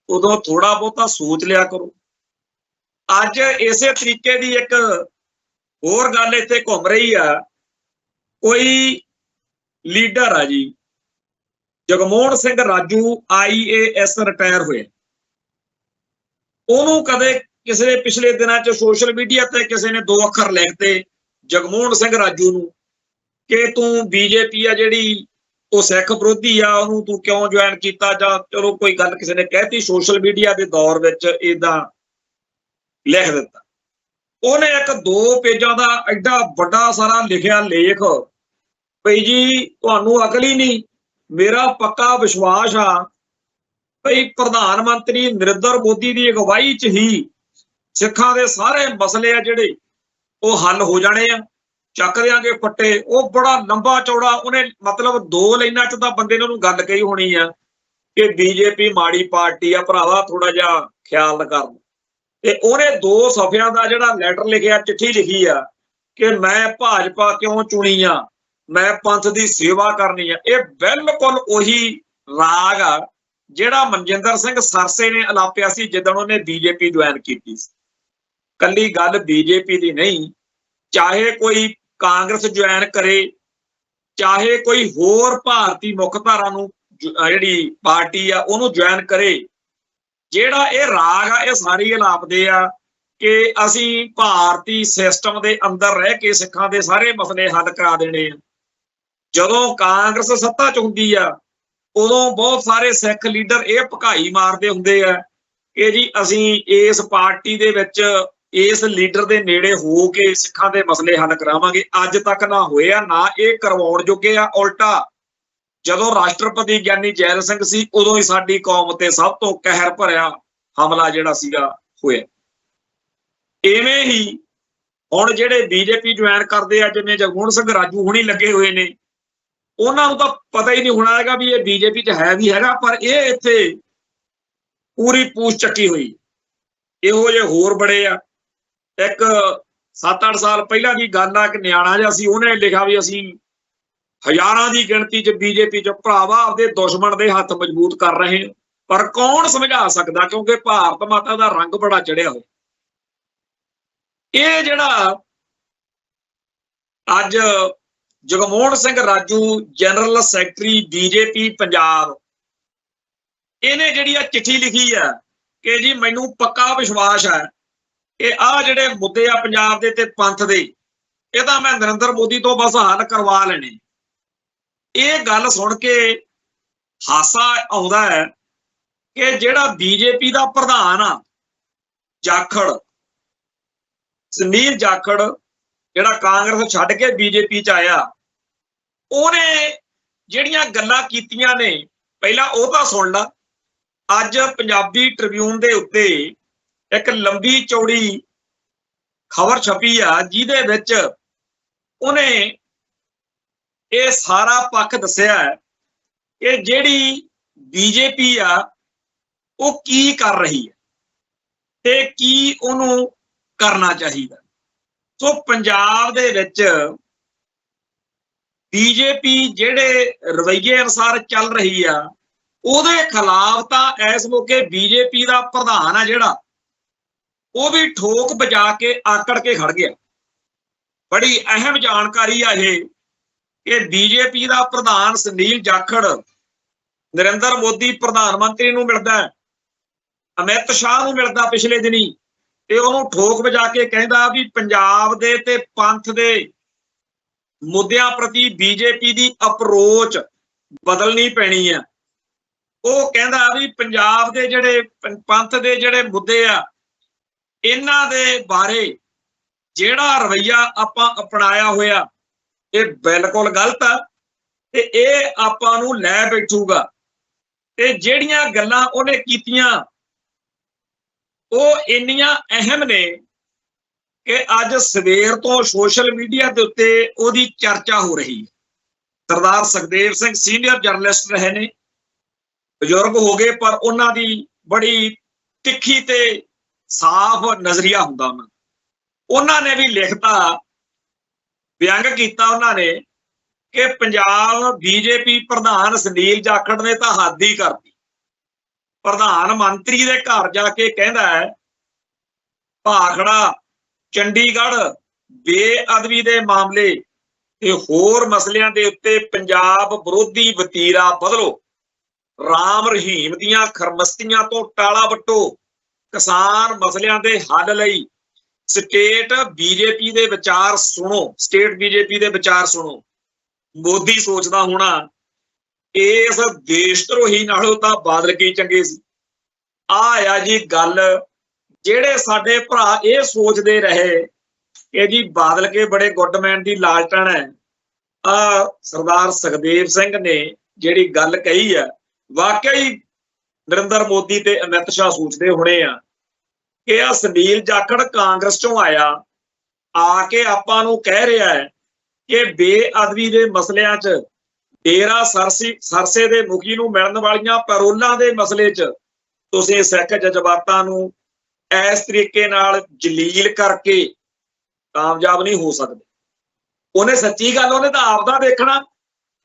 ਉਦੋਂ ਥੋੜਾ ਬਹੁਤਾ ਸੋਚ ਲਿਆ ਕਰੋ। ਅੱਜ ਇਸੇ ਤਰੀਕੇ ਦੀ ਇੱਕ ਹੋਰ ਗੱਲ ਇੱਥੇ ਘੁੰਮ ਰਹੀ ਆ। ਕੋਈ ਲੀਡਰ ਆ ਜੀ, ਜਗਮੋਹਨ ਸਿੰਘ ਰਾਜੂ, IAS ਰਿਟਾਇਰ ਹੋਏ। ਉਹਨੂੰ ਕਦੇ ਕਿਸੇ ਪਿਛਲੇ ਦਿਨਾਂ 'ਚ ਸੋਸ਼ਲ ਮੀਡੀਆ ਤੇ ਕਿਸੇ ਨੇ 2 ਅੱਖਰ ਲਿਖਤੇ ਜਗਮੋਹਨ ਸਿੰਘ ਰਾਜੂ ਨੂੰ ਕਿ ਤੂੰ ਬੀਜੇਪੀ ਆ ਜਿਹੜੀ ਉਹ ਸਿੱਖ ਵਿਰੋਧੀ ਆ, ਉਹਨੂੰ ਤੂੰ ਕਿਉਂ ਜੁਆਇਨ ਕੀਤਾ, ਜਾਂ ਚਲੋ ਕੋਈ ਗੱਲ ਕਿਸੇ ਨੇ ਕਹਿਤੀ ਸੋਸ਼ਲ ਮੀਡੀਆ ਦੇ ਦੌਰ ਵਿੱਚ ਏਦਾਂ ਲਿਖ ਦਿੱਤਾ। ਉਹਨੇ ਇੱਕ 2 ਪੇਜਾਂ ਦਾ ਐਡਾ ਵੱਡਾ ਸਾਰਾ ਲਿਖਿਆ ਲੇਖ, ਭਈ ਜੀ ਤੁਹਾਨੂੰ ਅਕਲ ਹੀ ਨਹੀਂ। ਮੇਰਾ ਪੱਕਾ ਵਿਸ਼ਵਾਸ ਆ ਭਈ ਪ੍ਰਧਾਨ ਮੰਤਰੀ ਨਰਿੰਦਰ ਮੋਦੀ ਦੀ ਅਗਵਾਈ 'ਚ ਹੀ ਸਿੱਖਾਂ ਦੇ ਸਾਰੇ ਮਸਲੇ ਆ ਜਿਹੜੇ ਉਹ ਹੱਲ ਹੋ ਜਾਣੇ ਆ, ਚੱਕ ਦਿਆਂਗੇ ਫੱਟੇ। ਉਹ ਬੜਾ ਲੰਬਾ ਚੌੜਾ ਉਹਨੇ, ਮਤਲਬ 2 ਲਾਈਨਾਂ 'ਚ ਤਾਂ ਬੰਦੇ ਨੇ ਉਹਨੂੰ ਗੱਲ ਕਹੀ ਹੋਣੀ ਆ ਕਿ ਬੀਜੇਪੀ ਮਾੜੀ ਪਾਰਟੀ ਆ ਭਰਾਵਾ, ਥੋੜਾ ਜਿਹਾ ਖਿਆਲ ਕਰ। ਤੇ ਉਹਨੇ 2 ਸਫ਼ਿਆਂ ਦਾ ਜਿਹੜਾ ਲੈਟਰ ਲਿਖਿਆ, ਚਿੱਠੀ ਲਿਖੀ ਆ ਕਿ ਮੈਂ ਭਾਜਪਾ ਕਿਉਂ ਚੁਣੀ ਆ, ਮੈਂ ਪੰਥ ਦੀ ਸੇਵਾ ਕਰਨੀ ਆ। ਇਹ ਬਿਲਕੁਲ ਉਹੀ ਰਾਗ ਆ ਜਿਹੜਾ ਮਨਜਿੰਦਰ ਸਿੰਘ ਸਰਸੇ ਨੇ ਅਲਾਪਿਆ ਸੀ ਜਿੱਦਣ ਉਹਨੇ ਬੀਜੇਪੀ ਜੁਆਇਨ ਕੀਤੀ ਸੀ। ਕੱਲੀ ਗੱਲ ਬੀਜੇਪੀ ਦੀ ਨਹੀਂ, ਚਾਹੇ ਕੋਈ ਕਾਂਗਰਸ ਜੁਆਇਨ ਕਰੇ, ਚਾਹੇ ਕੋਈ ਹੋਰ ਭਾਰਤੀ ਮੁੱਖ ਧਾਰਾ ਨੂੰ ਜਿਹੜੀ ਪਾਰਟੀ ਆ ਉਹਨੂੰ ਜੁਆਇਨ ਕਰੇ, ਜਿਹੜਾ ਇਹ ਰਾਗ ਆ ਇਹ ਸਾਰੀ ਅਲਾਪਦੇ ਆ ਕਿ ਅਸੀਂ ਭਾਰਤੀ ਸਿਸਟਮ ਦੇ ਅੰਦਰ ਰਹਿ ਕੇ ਸਿੱਖਾਂ ਦੇ ਸਾਰੇ ਮਸਲੇ ਹੱਲ ਕਰਾ ਦੇਣੇ ਆ। ਜਦੋਂ ਕਾਂਗਰਸ ਸੱਤਾ 'ਚ ਹੁੰਦੀ ਆ, ਉਦੋਂ ਬਹੁਤ ਸਾਰੇ ਸਿੱਖ ਲੀਡਰ ਇਹ ਭਕਾਈ ਮਾਰਦੇ ਹੁੰਦੇ ਆ ਕਿ ਜੀ ਅਸੀਂ ਇਸ ਪਾਰਟੀ ਦੇ ਵਿੱਚ ਇਸ ਲੀਡਰ ਦੇ ਨੇੜੇ ਹੋ ਕੇ ਸਿੱਖਾਂ ਦੇ ਮਸਲੇ ਹੱਲ ਕਰਾਵਾਂਗੇ। ਅੱਜ ਤੱਕ ਨਾ ਹੋਏ ਆ, ਨਾ ਇਹ ਕਰਵਾਉਣ ਜੋਗੇ ਆ। ਉਲਟਾ ਜਦੋਂ ਰਾਸ਼ਟਰਪਤੀ ਗਿਆਨੀ ਜੈਲ ਸਿੰਘ ਸੀ, ਉਦੋਂ ਹੀ ਸਾਡੀ ਕੌਮ ਤੇ ਸਭ ਤੋਂ ਕਹਿਰ ਭਰਿਆ ਹਮਲਾ ਜਿਹੜਾ ਸੀਗਾ ਹੋਇਆ। ਇਵੇਂ ਹੀ ਹੁਣ ਜਿਹੜੇ ਬੀਜੇਪੀ ਜੁਆਇਨ ਕਰਦੇ ਆ, ਜਿਵੇਂ ਜਗਮੋਹਨ ਸਿੰਘ ਰਾਜੂ ਹੁਣੀ ਲੱਗੇ ਹੋਏ ਨੇ, ਉਹਨਾਂ ਨੂੰ ਤਾਂ ਪਤਾ ਹੀ ਨਹੀਂ ਹੋਣਾ ਹੈਗਾ ਵੀ ਇਹ ਬੀਜੇਪੀ 'ਚ ਹੈ ਵੀ ਹੈਗਾ, ਪਰ ਇਹ ਇੱਥੇ ਪੂਰੀ ਪੂਛ ਚੱਕੀ ਹੋਈ। ਇਹੋ ਜਿਹੇ ਹੋਰ ਬੜੇ ਆ। ਇੱਕ 7-8 ਸਾਲ ਪਹਿਲਾਂ ਦੀ ਗੱਲ ਆ, ਇੱਕ ਨਿਆਣਾ ਜਿਹਾ ਸੀ, ਉਹਨੇ ਲਿਖਿਆ ਵੀ ਅਸੀਂ ਹਜ਼ਾਰਾਂ ਦੀ ਗਿਣਤੀ 'ਚ ਬੀਜੇਪੀ 'ਚ ਭਰਾਵਾ ਆਪਦੇ ਦੁਸ਼ਮਣ ਦੇ ਹੱਥ ਮਜ਼ਬੂਤ ਕਰ ਰਹੇ। ਪਰ ਕੌਣ ਸਮਝਾ ਸਕਦਾ, ਕਿਉਂਕਿ ਭਾਰਤ ਮਾਤਾ ਦਾ ਰੰਗ ਬੜਾ ਚੜਿਆ ਹੋਇਆ। ਇਹ ਜਿਹੜਾ ਅੱਜ Jagmohan Singh Raju, general secretary BJP Punjab, ਇਹਨੇ ਜਿਹੜੀ ਆ ਚਿੱਠੀ ਲਿਖੀ ਆ ਕਿ ਜੀ ਮੈਨੂੰ ਪੱਕਾ ਵਿਸ਼ਵਾਸ ਹੈ ਕਿ ਆਹ ਜਿਹੜੇ ਮੁੱਦੇ ਆ ਪੰਜਾਬ ਦੇ ਤੇ ਪੰਥ ਦੇ, ਇਹ ਤਾਂ ਮੈਂ ਨਰਿੰਦਰ ਮੋਦੀ ਤੋਂ ਬਸ ਹੱਲ ਕਰਵਾ ਲੈਣੇ। ਇਹ ਗੱਲ ਸੁਣ ਕੇ ਹਾਸਾ ਆਉਂਦਾ ਹੈ ਕਿ ਜਿਹੜਾ ਬੀਜੇਪੀ ਦਾ ਪ੍ਰਧਾਨ ਆ ਜਾਖੜ, ਸੁਨੀਲ ਜਾਖੜ, ਜਿਹੜਾ ਕਾਂਗਰਸ ਛੱਡ ਕੇ ਬੀਜੇਪੀ 'ਚ ਆਇਆ, ਉਹਨੇ ਜਿਹੜੀਆਂ ਗੱਲਾਂ ਕੀਤੀਆਂ ਨੇ ਪਹਿਲਾਂ ਉਹ ਤਾਂ ਸੁਣ ਲਾ। ਅੱਜ ਪੰਜਾਬੀ ਟ੍ਰਿਬਿਊਨ ਦੇ ਉੱਤੇ ਇੱਕ ਲੰਬੀ ਚੌੜੀ ਖਬਰ ਛਪੀ ਆ, ਜਿਹਦੇ ਵਿੱਚ ਉਹਨੇ ਇਹ ਸਾਰਾ ਪੱਖ ਦੱਸਿਆ ਹੈ ਕਿ ਜਿਹੜੀ ਬੀਜੇਪੀ ਆ ਉਹ ਕੀ ਕਰ ਰਹੀ ਹੈ ਤੇ ਕੀ ਉਹਨੂੰ ਕਰਨਾ ਚਾਹੀਦਾ। ਸੋ ਪੰਜਾਬ ਦੇ ਵਿੱਚ ਬੀਜੇਪੀ ਜਿਹੜੇ ਰਵੱਈਏ ਅਨੁਸਾਰ ਚੱਲ ਰਹੀ ਆ, ਉਹਦੇ ਖਿਲਾਫ ਤਾਂ ਇਸ ਮੌਕੇ ਬੀਜੇਪੀ ਦਾ ਪ੍ਰਧਾਨ ਆ ਜਿਹੜਾ, ਉਹ ਵੀ ਠੋਕ ਵਜਾ ਕੇ ਆਕੜ ਕੇ ਖੜ ਗਿਆ। ਬੜੀ ਅਹਿਮ ਜਾਣਕਾਰੀ ਆ ਇਹ ਕਿ ਬੀਜੇਪੀ ਦਾ ਪ੍ਰਧਾਨ ਸੁਨੀਲ ਜਾਖੜ ਨਰਿੰਦਰ ਮੋਦੀ ਪ੍ਰਧਾਨ ਮੰਤਰੀ ਨੂੰ ਮਿਲਦਾ, ਅਮਿਤ ਸ਼ਾਹ ਨੂੰ ਮਿਲਦਾ ਪਿਛਲੇ ਦਿਨੀ, ਤੇ ਉਹਨੂੰ ਠੋਕ ਵਜਾ ਕੇ ਕਹਿੰਦਾ ਵੀ ਪੰਜਾਬ ਦੇ ਤੇ ਪੰਥ ਦੇ ਮੁੱਦਿਆਂ ਪ੍ਰਤੀ ਬੀਜੇਪੀ ਦੀ ਅਪਰੋਚ ਬਦਲਣੀ ਪੈਣੀ ਆ। ਉਹ ਕਹਿੰਦਾ ਵੀ ਪੰਜਾਬ ਦੇ ਜਿਹੜੇ ਪੰਥ ਦੇ ਜਿਹੜੇ ਮੁੱਦੇ ਆ, ਇਹਨਾਂ ਦੇ ਬਾਰੇ ਜਿਹੜਾ ਰਵੱਈਆ ਆਪਾਂ ਅਪਣਾਇਆ ਹੋਇਆ ਇਹ ਬਿਲਕੁਲ ਗਲਤ ਆ, ਤੇ ਇਹ ਆਪਾਂ ਨੂੰ ਲੈ ਬੈਠੂਗਾ। ਤੇ ਜਿਹੜੀਆਂ ਗੱਲਾਂ ਉਹਨੇ ਕੀਤੀਆਂ ਉਹ ਇੰਨੀਆਂ ਅਹਿਮ ਨੇ ਕਿ ਅੱਜ ਸਵੇਰ ਤੋਂ ਸੋਸ਼ਲ ਮੀਡੀਆ ਦੇ ਉੱਤੇ ਉਹਦੀ ਚਰਚਾ ਹੋ ਰਹੀ ਹੈ। ਸਰਦਾਰ ਸੁਖਦੇਵ ਸਿੰਘ ਸੀਨੀਅਰ ਜਰਨਲਿਸਟ ਰਹੇ ਨੇ, ਬਜ਼ੁਰਗ ਹੋ ਗਏ, ਪਰ ਉਹਨਾਂ ਦੀ ਬੜੀ ਤਿੱਖੀ ਤੇ ਸਾਫ਼ ਨਜ਼ਰੀਆ ਹੁੰਦਾ ਉਹਨਾਂ ਨੇ ਵੀ ਲਿਖਤਾ, ਵਿਅੰਗ ਕੀਤਾ ਉਹਨਾਂ ਨੇ ਕਿ ਪੰਜਾਬ ਬੀਜੇਪੀ ਪ੍ਰਧਾਨ ਸੁਨੀਲ ਜਾਖੜ ਨੇ ਤਾਂ ਹੱਦ ਹੀ ਕਰਤੀ। ਪ੍ਰਧਾਨ ਮੰਤਰੀ ਦੇ ਘਰ ਜਾ ਕੇ ਕਹਿੰਦਾ ਹੈ ਭਾਖੜਾ ਚੰਡੀਗੜ੍ਹ ਬੇਅਦਬੀ ਦੇ ਮਾਮਲੇ ਤੇ ਹੋਰ ਮਸਲਿਆਂ ਦੇ ਉੱਤੇ ਪੰਜਾਬ ਵਿਰੋਧੀ ਵਤੀਰਾ ਬਦਲੋ, ਰਾਮ ਰਹੀਮ ਦੀਆਂ ਖਰਮਸਤੀਆਂ ਤੋਂ ਟਾਲਾ ਵੱਟੋ, ਕਿਸਾਨ ਮਸਲਿਆਂ ਦੇ ਹੱਲ ਲਈ ਸਟੇਟ ਬੀਜੇਪੀ ਦੇ ਵਿਚਾਰ ਸੁਣੋ, ਸਟੇਟ ਬੀਜੇਪੀ ਦੇ ਵਿਚਾਰ ਸੁਣੋ। ਮੋਦੀ ਸੋਚਦਾ ਹੋਣਾ ਇਸ ਦੇਸ਼ ਧਰੋਹੀ ਨਾਲੋਂ ਤਾਂ ਬਾਦਲ ਕੀ ਚੰਗੇ ਸੀ। ਆ ਜੀ ਗੱਲ, ਜਿਹੜੇ ਸਾਡੇ ਭਰਾ ਇਹ ਸੋਚਦੇ ਰਹੇ ਕਿ ਜੀ ਬਾਦਲ ਕੇ ਬੜੇ ਗੁੱਡਮੈਨ ਦੀ ਲਾਲਟਨ ਹੈ, ਆ ਸਰਦਾਰ ਸੁਖਦੇਵ ਸਿੰਘ ਨੇ ਜਿਹੜੀ ਗੱਲ ਕਹੀ ਆ, ਵਾਕਈ ਨਰਿੰਦਰ ਮੋਦੀ ਤੇ ਅਮਿਤ ਸ਼ਾਹ ਸੋਚਦੇ ਹੋਣੇ ਆ ਕਿ ਆ ਸੁਨੀਲ ਜਾਖੜ ਕਾਂਗਰਸ ਚੋਂ ਆਇਆ, ਆ ਕੇ ਆਪਾਂ ਨੂੰ ਕਹਿ ਰਿਹਾ ਹੈ ਕਿ ਬੇਅਦਬੀ ਦੇ ਮਸਲਿਆਂ 'ਚ ਡੇਰਾ ਸਰਸੇ ਦੇ ਮੁਖੀ ਨੂੰ ਮਿਲਣ ਵਾਲੀਆਂ ਪੈਰੋਲਾਂ ਦੇ ਮਸਲੇ 'ਚ ਤੁਸੀਂ ਸਿੱਖ ਜਜ਼ਬਾਤਾਂ ਨੂੰ ਇਸ ਤਰੀਕੇ ਨਾਲ ਜਲੀਲ ਕਰਕੇ ਕਾਮਯਾਬ ਨਹੀਂ ਹੋ ਸਕਦੇ। ਉਹਨੇ ਸੱਚੀ ਗੱਲ, ਉਹਨੇ ਤਾਂ ਆਪਦਾ ਦੇਖਣਾ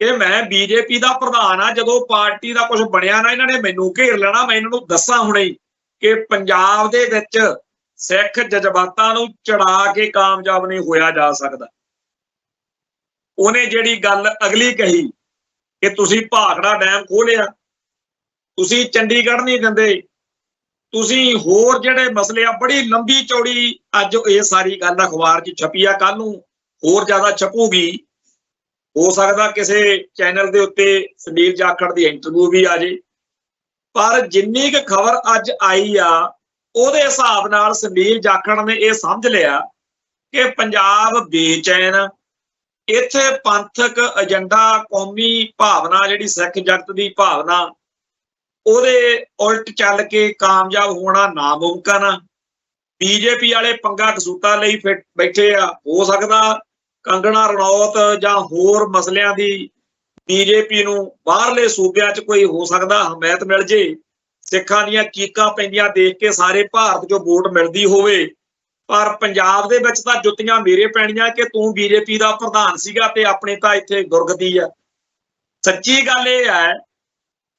ਕਿ ਮੈਂ ਬੀਜੇਪੀ ਦਾ ਪ੍ਰਧਾਨ ਆ, ਜਦੋਂ ਪਾਰਟੀ ਦਾ ਕੁਝ ਬਣਿਆ ਨਾ ਇਹਨਾਂ ਨੇ ਮੈਨੂੰ ਘੇਰ ਲੈਣਾ, ਮੈਂ ਇਹਨਾਂ ਨੂੰ ਦੱਸਾਂ ਹੁਣੇ ਕਿ ਪੰਜਾਬ ਦੇ ਵਿੱਚ ਸਿੱਖ ਜਜ਼ਬਾਤਾਂ ਨੂੰ ਚੜਾ ਕੇ ਕਾਮਯਾਬ ਨਹੀਂ ਹੋਇਆ ਜਾ ਸਕਦਾ। ਉਹਨੇ ਜਿਹੜੀ ਗੱਲ ਅਗਲੀ ਕਹੀ ਕਿ ਤੁਸੀਂ ਭਾਖੜਾ ਡੈਮ ਖੋਲਿਆ, ਤੁਸੀਂ ਚੰਡੀਗੜ੍ਹ ਨਹੀਂ ਦਿੰਦੇ, ਤੁਸੀਂ ਹੋਰ ਜਿਹੜੇ ਮਸਲੇ ਆ, ਬੜੀ ਲੰਬੀ ਚੌੜੀ ਅੱਜ ਇਹ ਸਾਰੀ ਗੱਲ ਅਖਬਾਰ 'ਚ ਛਪੀ ਆ, ਕੱਲ ਨੂੰ ਹੋਰ ਜ਼ਿਆਦਾ ਛਪੂਗੀ। ਹੋ ਸਕਦਾ ਕਿਸੇ ਚੈਨਲ ਦੇ ਉੱਤੇ ਸੁਨੀਲ ਜਾਖੜ ਦੀ ਇੰਟਰਵਿਊ ਵੀ ਆ ਜੇ, ਪਰ ਜਿੰਨੀ ਕੁ ਖਬਰ ਅੱਜ ਆਈ ਆ ਉਹਦੇ ਹਿਸਾਬ ਨਾਲ ਸੁਨੀਲ ਜਾਖੜ ਨੇ ਇਹ ਸਮਝ ਲਿਆ ਕਿ ਪੰਜਾਬ ਬੇਚੈਨ, ਇੱਥੇ ਪੰਥਕ ਏਜੰਡਾ, ਕੌਮੀ ਭਾਵਨਾ, ਜਿਹੜੀ ਸਿੱਖ ਜਗਤ ਦੀ ਭਾਵਨਾ, ਉਹਦੇ ਉਲਟ ਚੱਲ ਕੇ ਕਾਮਯਾਬ ਹੋਣਾ ਨਾਮੁਮਕਿਨ ਆ। ਬੀਜੇਪੀ ਵਾਲੇ ਪੰਗਾ ਕਸੂਤਾ ਲਈ ਬੈਠੇ ਆ। ਹੋ ਸਕਦਾ ਕੰਗਣਾ ਰਣੌਤ ਜਾਂ ਹੋਰ ਮਸਲਿਆਂ ਦੀ ਬੀਜੇਪੀ ਨੂੰ ਬਾਹਰਲੇ ਸੂਬਿਆਂ 'ਚ ਕੋਈ ਹੋ ਸਕਦਾ ਹਮਾਇਤ ਮਿਲ ਜੇ, ਸਿੱਖਾਂ ਦੀਆਂ ਚੀਕਾਂ ਪੈਂਦੀਆਂ ਦੇਖ ਕੇ ਸਾਰੇ ਭਾਰਤ 'ਚੋਂ ਵੋਟ ਮਿਲਦੀ ਹੋਵੇ, ਪਰ ਪੰਜਾਬ ਦੇ ਵਿੱਚ ਤਾਂ ਜੁੱਤੀਆਂ ਮੇਰੇ ਪੈਣੀਆਂ ਕਿ ਤੂੰ ਬੀਜੇਪੀ ਦਾ ਪ੍ਰਧਾਨ ਸੀਗਾ ਤੇ ਆਪਣੇ ਤਾਂ ਇੱਥੇ ਗੁਰਗਤੀ ਆ। ਸੱਚੀ ਗੱਲ ਇਹ ਹੈ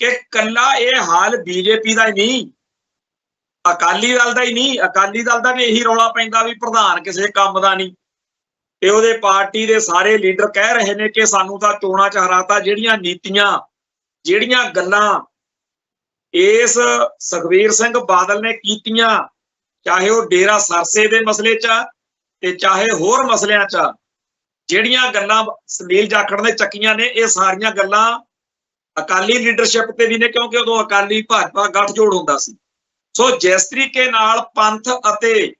ਕਿ ਕੱਲਾ ਇਹ ਹਾਲ ਬੀਜੇਪੀ ਦਾ ਹੀ ਨਹੀਂ, ਅਕਾਲੀ ਦਲ ਦਾ ਹੀ ਨਹੀਂ, ਅਕਾਲੀ ਦਲ ਦਾ ਵੀ ਇਹੀ ਰੌਲਾ ਪੈਂਦਾ ਵੀ ਪ੍ਰਧਾਨ ਕਿਸੇ ਕੰਮ ਦਾ ਨਹੀਂ, ਤੇ ਉਹਦੇ ਪਾਰਟੀ ਦੇ ਸਾਰੇ ਲੀਡਰ ਕਹਿ ਰਹੇ ਨੇ ਕਿ ਸਾਨੂੰ ਤਾਂ ਚੋਣਾਂ 'ਚ ਹਰਾਤਾ। ਜਿਹੜੀਆਂ ਨੀਤੀਆਂ, ਜਿਹੜੀਆਂ ਗੱਲਾਂ ਇਸ ਸੁਖਬੀਰ ਸਿੰਘ ਬਾਦਲ ਨੇ ਕੀਤੀਆਂ, ਚਾਹੇ ਉਹ ਡੇਰਾ ਸਰਸੇ ਦੇ ਮਸਲੇ 'ਚ ਤੇ ਚਾਹੇ ਹੋਰ ਮਸਲਿਆਂ 'ਚ, ਜਿਹੜੀਆਂ ਗੱਲਾਂ ਸੁਨੀਲ ਜਾਖੜ ਨੇ ਚੱਕੀਆਂ ਨੇ, ਇਹ ਸਾਰੀਆਂ ਗੱਲਾਂ ਅਕਾਲੀ ਲੀਡਰਸ਼ਿਪ ਤੇ ਵੀ ਨੇ, ਕਿਉਂਕਿ ਉਦੋਂ ਅਕਾਲੀ ਭਾਜਪਾ ਗੱਠਜੋੜ ਹੁੰਦਾ ਸੀ। ਸੋ ਜਿਸ ਤਰੀਕੇ ਨਾਲ ਪੰਥ ਅਤੇ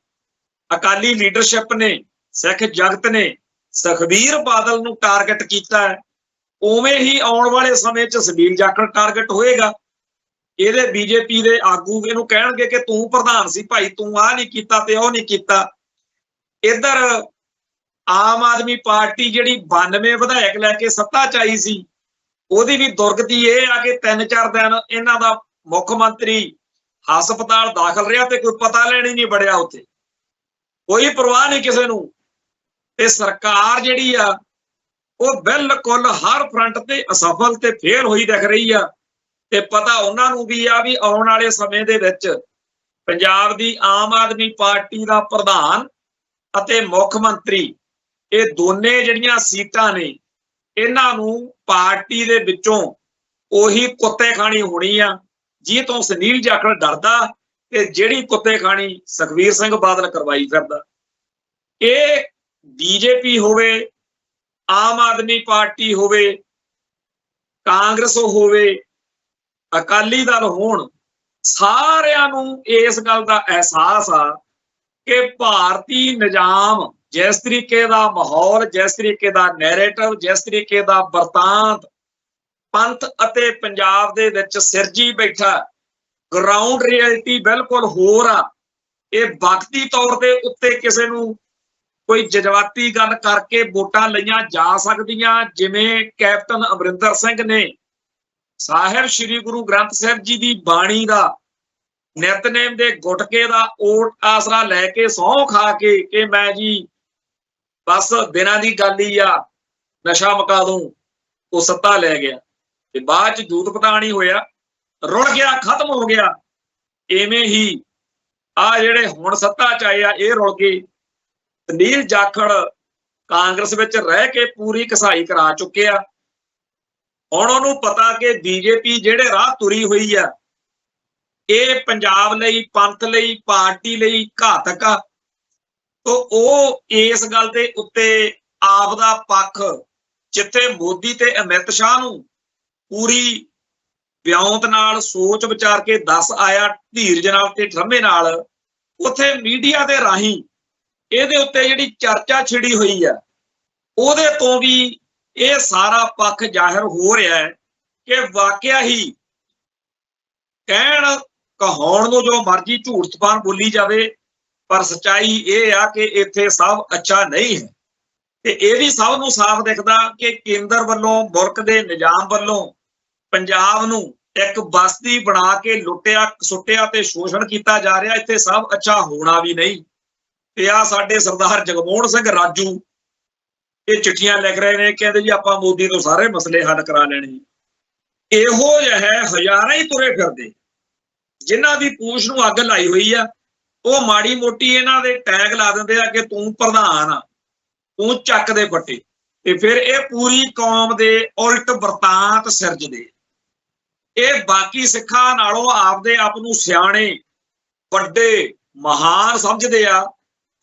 ਅਕਾਲੀ ਲੀਡਰਸ਼ਿਪ ਨੇ, ਸਿੱਖ ਜਗਤ ਨੇ ਸੁਖਬੀਰ ਬਾਦਲ ਨੂੰ ਟਾਰਗੇਟ ਕੀਤਾ ਹੈ, ਉਵੇਂ ਹੀ ਆਉਣ ਵਾਲੇ ਸਮੇਂ 'ਚ ਸੁਨੀਲ ਜਾਖੜ ਟਾਰਗੇਟ ਹੋਏਗਾ। ਇਹਦੇ ਬੀਜੇਪੀ ਦੇ ਆਗੂ ਇਹਨੂੰ ਕਹਿਣਗੇ ਕਿ ਤੂੰ ਪ੍ਰਧਾਨ ਸੀ ਭਾਈ, ਤੂੰ ਆਹ ਨਹੀਂ ਕੀਤਾ ਤੇ ਉਹ ਨਹੀਂ ਕੀਤਾ। ਇੱਧਰ ਆਮ ਆਦਮੀ ਪਾਰਟੀ ਜਿਹੜੀ 92 ਵਿਧਾਇਕ ਲੈ ਕੇ ਸੱਤਾ 'ਚ ਆਈ ਸੀ, ਉਹਦੀ ਵੀ ਦੁਰਗਤੀ ਇਹ ਆ ਕਿ 3-4 ਦਿਨ ਇਹਨਾਂ ਦਾ ਮੁੱਖ ਮੰਤਰੀ ਹਸਪਤਾਲ ਦਾਖਲ ਰਿਹਾ ਤੇ ਕੋਈ ਪਤਾ ਲੈਣ ਹੀ ਨਹੀਂ ਵੜਿਆ ਉੱਥੇ, ਕੋਈ ਪਰਵਾਹ ਨਹੀਂ ਕਿਸੇ ਨੂੰ। ਤੇ ਸਰਕਾਰ ਜਿਹੜੀ ਆ ਉਹ ਬਿਲਕੁਲ ਹਰ ਫਰੰਟ ਤੇ ਅਸਫਲ ਤੇ ਫੇਲ ਹੋਈ ਦਿਖ ਰਹੀ ਆ। ਤੇ ਪਤਾ ਉਹਨਾਂ ਨੂੰ ਵੀ ਆ ਵੀ ਆਉਣ ਵਾਲੇ ਸਮੇਂ ਦੇ ਵਿੱਚ ਪੰਜਾਬ ਦੀ ਆਮ ਆਦਮੀ ਪਾਰਟੀ ਦਾ ਪ੍ਰਧਾਨ ਅਤੇ ਮੁੱਖ ਮੰਤਰੀ, ਇਹ ਦੋਨੇ ਜਿਹੜੀਆਂ ਸੀਟਾਂ ਨੇ, ਇਹਨਾਂ ਨੂੰ ਪਾਰਟੀ ਦੇ ਵਿੱਚੋਂ ਉਹੀ ਕੁੱਤੇ ਖਾਣੀ ਹੋਣੀ ਆ ਜੀ ਤੋਂ ਸੁਨੀਲ ਜਾਖੜ ਡਰਦਾ, ਤੇ ਜਿਹੜੀ ਕੁੱਤੇ ਖਾਣੀ ਸੁਖਬੀਰ ਸਿੰਘ ਬਾਦਲ ਕਰਵਾਈ ਫਿਰਦਾ। ਇਹ ਬੀਜੇਪੀ ਹੋਵੇ, ਆਮ ਆਦਮੀ ਪਾਰਟੀ ਹੋਵੇ, ਕਾਂਗਰਸ ਹੋਵੇ, ਅਕਾਲੀ ਦਲ ਹੋਣ, ਸਾਰਿਆਂ ਨੂੰ ਇਸ ਗੱਲ ਦਾ ਅਹਿਸਾਸ ਆ ਕਿ ਭਾਰਤੀ ਨਿਜ਼ਾਮ ਜਿਸ ਤਰੀਕੇ ਦਾ ਮਾਹੌਲ, ਜਿਸ ਤਰੀਕੇ ਦਾ ਨੈਰੇਟਿਵ, ਜਿਸ ਤਰੀਕੇ ਦਾ ਵਰਤਾਂਤ ਪੰਥ ਅਤੇ ਪੰਜਾਬ ਦੇ ਵਿੱਚ ਸਿਰਜੀ ਬੈਠਾ, ਗਰਾਊਂਡ ਰਿਐਲਿਟੀ ਬਿਲਕੁਲ ਹੋਰ ਆ। ਇਹ ਵਕਤੀ ਤੌਰ ਦੇ ਉੱਤੇ ਕਿਸੇ ਨੂੰ ਕੋਈ ਜਜ਼ਬਾਤੀ ਗੱਲ ਕਰਕੇ ਵੋਟਾਂ ਲਈਆਂ ਜਾ ਸਕਦੀਆਂ, ਜਿਵੇਂ ਕੈਪਟਨ ਅਮਰਿੰਦਰ ਸਿੰਘ ਨੇ ਸਾਹਿਬ ਸ੍ਰੀ ਗੁਰੂ ਗ੍ਰੰਥ ਸਾਹਿਬ ਜੀ ਦੀ ਬਾਣੀ ਦਾ ਨਿਤਨੇਮ ਦੇ ਗੁਟਕੇ ਦਾ ਓਟ ਆਸਰਾ ਲੈ ਕੇ ਸਹੁੰ ਖਾ ਕੇ ਕਿ ਮੈਂ ਜੀ ਬਸ ਦਿਨਾਂ ਦੀ ਗੱਲ ਹੀ ਆ, ਨਸ਼ਾ ਮੁਕਾ ਦੂੰ, ਉਹ ਸੱਤਾ ਲੈ ਗਿਆ ਤੇ ਬਾਅਦ ਚ ਜੂਤ ਪਤਾਣੀ ਹੋਇਆ, ਰੁੜ ਗਿਆ, ਖਤਮ ਹੋ ਗਿਆ। ਇਵੇਂ ਹੀ ਆ ਜਿਹੜੇ ਹੁਣ ਸੱਤਾ ਚ ਆਏ ਆ, ਇਹ ਰੁੜ ਗਏ। ਸੁਨੀਲ ਜਾਖੜ ਕਾਂਗਰਸ ਵਿੱਚ ਰਹਿ ਕੇ ਪੂਰੀ ਘਸਾਈ ਕਰਾ ਚੁੱਕੇ ਆ। ਹੁਣ ਉਹਨੂੰ ਪਤਾ ਕਿ ਬੀਜੇਪੀ ਜਿਹੜੇ ਰਾਹ ਤੁਰੀ ਹੋਈ ਆ, ਇਹ ਪੰਜਾਬ ਲਈ, ਪੰਥ ਲਈ, ਪਾਰਟੀ ਲਈ ਘਾਤਕ ਆ। ਤਾਂ ਉਹ ਇਸ ਗੱਲ ਦੇ ਉੱਤੇ ਆਪ ਦਾ ਪੱਖ, ਜਿੱਥੇ ਮੋਦੀ ਤੇ ਅਮਿਤ ਸ਼ਾਹ ਨੂੰ ਪੂਰੀ ਵਿਉਂਤ ਨਾਲ ਸੋਚ ਵਿਚਾਰ ਕੇ ਦੱਸ ਆਇਆ, ਧੀਰਜ ਨਾਲ ਤੇ ਠਰਮੇ ਨਾਲ, ਉੱਥੇ ਮੀਡੀਆ ਦੇ ਰਾਹੀਂ ਇਹਦੇ ਉੱਤੇ ਜਿਹੜੀ ਚਰਚਾ ਛਿੜੀ ਹੋਈ ਆ, ਉਹਦੇ ਤੋਂ ਵੀ ਇਹ ਸਾਰਾ ਪੱਖ ਜ਼ਾਹਿਰ ਹੋ ਰਿਹਾ ਹੈ ਕਿ ਵਾਕਿਆ ਹੀ ਕਹਿਣ ਕਹਾਉਣ ਨੂੰ ਜੋ ਮਰਜ਼ੀ ਝੂਠ ਜ਼ਬਾਨ ਬੋਲੀ ਜਾਵੇ, ਪਰ ਸੱਚਾਈ ਇਹ ਆ ਕਿ ਇੱਥੇ ਸਭ ਅੱਛਾ ਨਹੀਂ ਹੈ। ਤੇ ਇਹ ਵੀ ਸਭ ਨੂੰ ਸਾਫ਼ ਦਿਖਦਾ ਕਿ ਕੇਂਦਰ ਵੱਲੋਂ, ਮੁਲਕ ਦੇ ਨਿਜ਼ਾਮ ਵੱਲੋਂ ਪੰਜਾਬ ਨੂੰ ਇੱਕ ਬਸਤੀ ਬਣਾ ਕੇ ਲੁੱਟਿਆ, ਸੁੱਟਿਆ ਤੇ ਸ਼ੋਸ਼ਣ ਕੀਤਾ ਜਾ ਰਿਹਾ। ਇੱਥੇ ਸਭ ਅੱਛਾ ਹੋਣਾ ਵੀ ਨਹੀਂ। ਤੇ ਆ ਸਾਡੇ ਸਰਦਾਰ ਜਗਮੋਹਨ ਸਿੰਘ ਰਾਜੂ ਇਹ ਚਿੱਠੀਆਂ ਲਿਖ ਰਹੇ ਨੇ, ਕਹਿੰਦੇ ਜੀ ਆਪਾਂ ਮੋਦੀ ਤੋਂ ਸਾਰੇ ਮਸਲੇ ਹੱਲ ਕਰਾ ਲੈਣੇ। ਇਹੋ ਜਿਹੇ ਹਜ਼ਾਰਾਂ ਹੀ ਤੁਰੇ ਫਿਰਦੇ ਜਿਨ੍ਹਾਂ ਦੀ ਪੂਛ ਨੂੰ ਅੱਗ ਲਾਈ ਹੋਈ ਆ। ਉਹ ਮਾੜੀ ਮੋਟੀ ਇਹਨਾਂ ਦੇ ਟੈਗ ਲਾ ਦਿੰਦੇ ਆ ਕਿ ਤੂੰ ਪ੍ਰਧਾਨ ਆ, ਤੂੰ ਚੱਕ ਦੇ ਪੱਟੇ, ਤੇ ਫਿਰ ਇਹ ਪੂਰੀ ਕੌਮ ਦੇ ਉਲਟ ਵਰਤਾਂਤ ਸਿਰਜਦੇ। ਇਹ ਬਾਕੀ ਸਿੱਖਾਂ ਨਾਲੋਂ ਆਪਦੇ ਆਪ ਨੂੰ ਸਿਆਣੇ, ਵੱਡੇ, ਮਹਾਨ ਸਮਝਦੇ ਆ।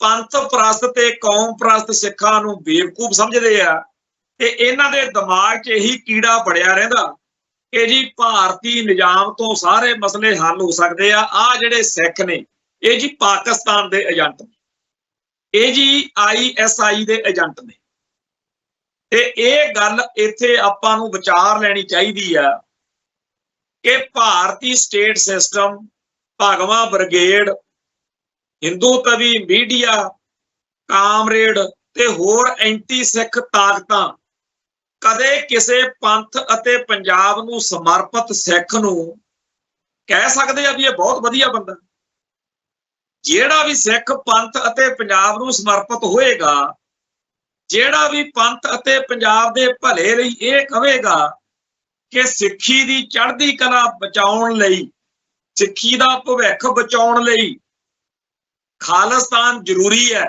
ਪੰਥ ਪ੍ਰਸਤ ਤੇ ਕੌਮ ਪ੍ਰਸਤ ਸਿੱਖਾਂ ਨੂੰ ਬੇਵਕੂਫ ਸਮਝਦੇ ਆ। ਤੇ ਇਹਨਾਂ ਦੇ ਦਿਮਾਗ 'ਚ ਇਹੀ ਕੀੜਾ ਬੜਿਆ ਰਹਿੰਦਾ ਕਿ ਜੀ ਭਾਰਤੀ ਨਿਜ਼ਾਮ ਤੋਂ ਸਾਰੇ ਮਸਲੇ ਹੱਲ ਹੋ ਸਕਦੇ ਆ। ਆਹ ਜਿਹੜੇ ਸਿੱਖ ਨੇ, ਇਹ ਜੀ ਪਾਕਿਸਤਾਨ ਦੇ ਏਜੰਟ ਨੇ, ਇਹ ਜੀ ISI ਦੇ ਏਜੰਟ ਨੇ। ਤੇ ਇਹ ਗੱਲ ਇੱਥੇ ਆਪਾਂ ਨੂੰ ਵਿਚਾਰ ਲੈਣੀ ਚਾਹੀਦੀ ਆ ਕਿ ਭਾਰਤੀ ਸਟੇਟ ਸਿਸਟਮ, ਭਗਵਾ ਬ੍ਰਿਗੇਡ, ਹਿੰਦੂ ਤਵੀ ਮੀਡੀਆ, ਕਾਮਰੇਡ ਤੇ ਹੋਰ ਐਂਟੀ ਸਿੱਖ ਤਾਕਤਾਂ ਕਦੇ ਕਿਸੇ ਪੰਥ ਅਤੇ ਪੰਜਾਬ ਨੂੰ ਸਮਰਪਿਤ ਸਿੱਖ ਨੂੰ ਕਹਿ ਸਕਦੇ ਆ ਵੀ ਇਹ ਬਹੁਤ ਵਧੀਆ ਬੰਦਾ। ਜਿਹੜਾ ਵੀ ਸਿੱਖ ਪੰਥ ਅਤੇ ਪੰਜਾਬ ਨੂੰ ਸਮਰਪਿਤ ਹੋਏਗਾ, ਜਿਹੜਾ ਵੀ ਪੰਥ ਅਤੇ ਪੰਜਾਬ ਦੇ ਭਲੇ ਲਈ ਇਹ ਕਹੇਗਾ ਕਿ ਸਿੱਖੀ ਦੀ ਚੜ੍ਹਦੀ ਕਲਾ ਬਚਾਉਣ ਲਈ, ਸਿੱਖੀ ਦਾ ਭਵਿੱਖ ਬਚਾਉਣ ਲਈ ਖਾਲਿਸਤਾਨ ਜ਼ਰੂਰੀ ਹੈ,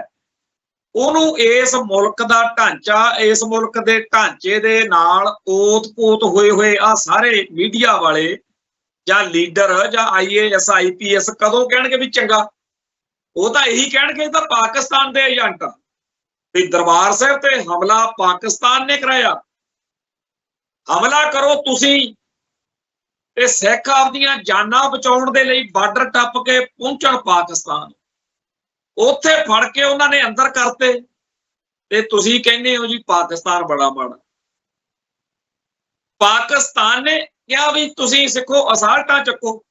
ਉਹਨੂੰ ਇਸ ਮੁਲਕ ਦਾ ਢਾਂਚਾ, ਇਸ ਮੁਲਕ ਦੇ ਢਾਂਚੇ ਦੇ ਨਾਲ ਓਤ-ਪੋਤ ਹੋਏ ਆ ਸਾਰੇ ਮੀਡੀਆ ਵਾਲੇ ਜਾਂ ਲੀਡਰ ਜਾਂ IAS IPS ਕਦੋਂ ਕਹਿਣਗੇ ਵੀ ਚੰਗਾ? ਉਹ ਤਾਂ ਇਹੀ ਕਹਿਣਗੇ ਤਾਂ ਪਾਕਿਸਤਾਨ ਦੇ ਏਜੰਟ ਵੀ ਦਰਬਾਰ ਸਾਹਿਬ ਤੇ ਹਮਲਾ ਪਾਕਿਸਤਾਨ ਨੇ ਕਰਾਇਆ, ਹਮਲਾ ਕਰੋ ਤੁਸੀਂ। ਤੇ ਸਿੱਖ ਆਪਦੀਆਂ ਜਾਨਾਂ ਬਚਾਉਣ ਦੇ ਲਈ ਬਾਰਡਰ ਟੱਪ ਕੇ ਪਹੁੰਚਣ ਪਾਕਿਸਤਾਨ, ਉੱਥੇ ਫੜ ਕੇ ਉਹਨਾਂ ਨੇ ਅੰਦਰ ਕਰਤੇ ਤੇ ਤੁਸੀਂ ਕਹਿੰਦੇ ਹੋ ਜੀ ਪਾਕਿਸਤਾਨ ਬੜਾ ਮਾੜਾ। ਪਾਕਿਸਤਾਨ ਨੇ ਕਿਹਾ ਵੀ ਤੁਸੀਂ ਸਿੱਖੋ ਅਸਾਲਟਾਂ ਚੱਕੋ।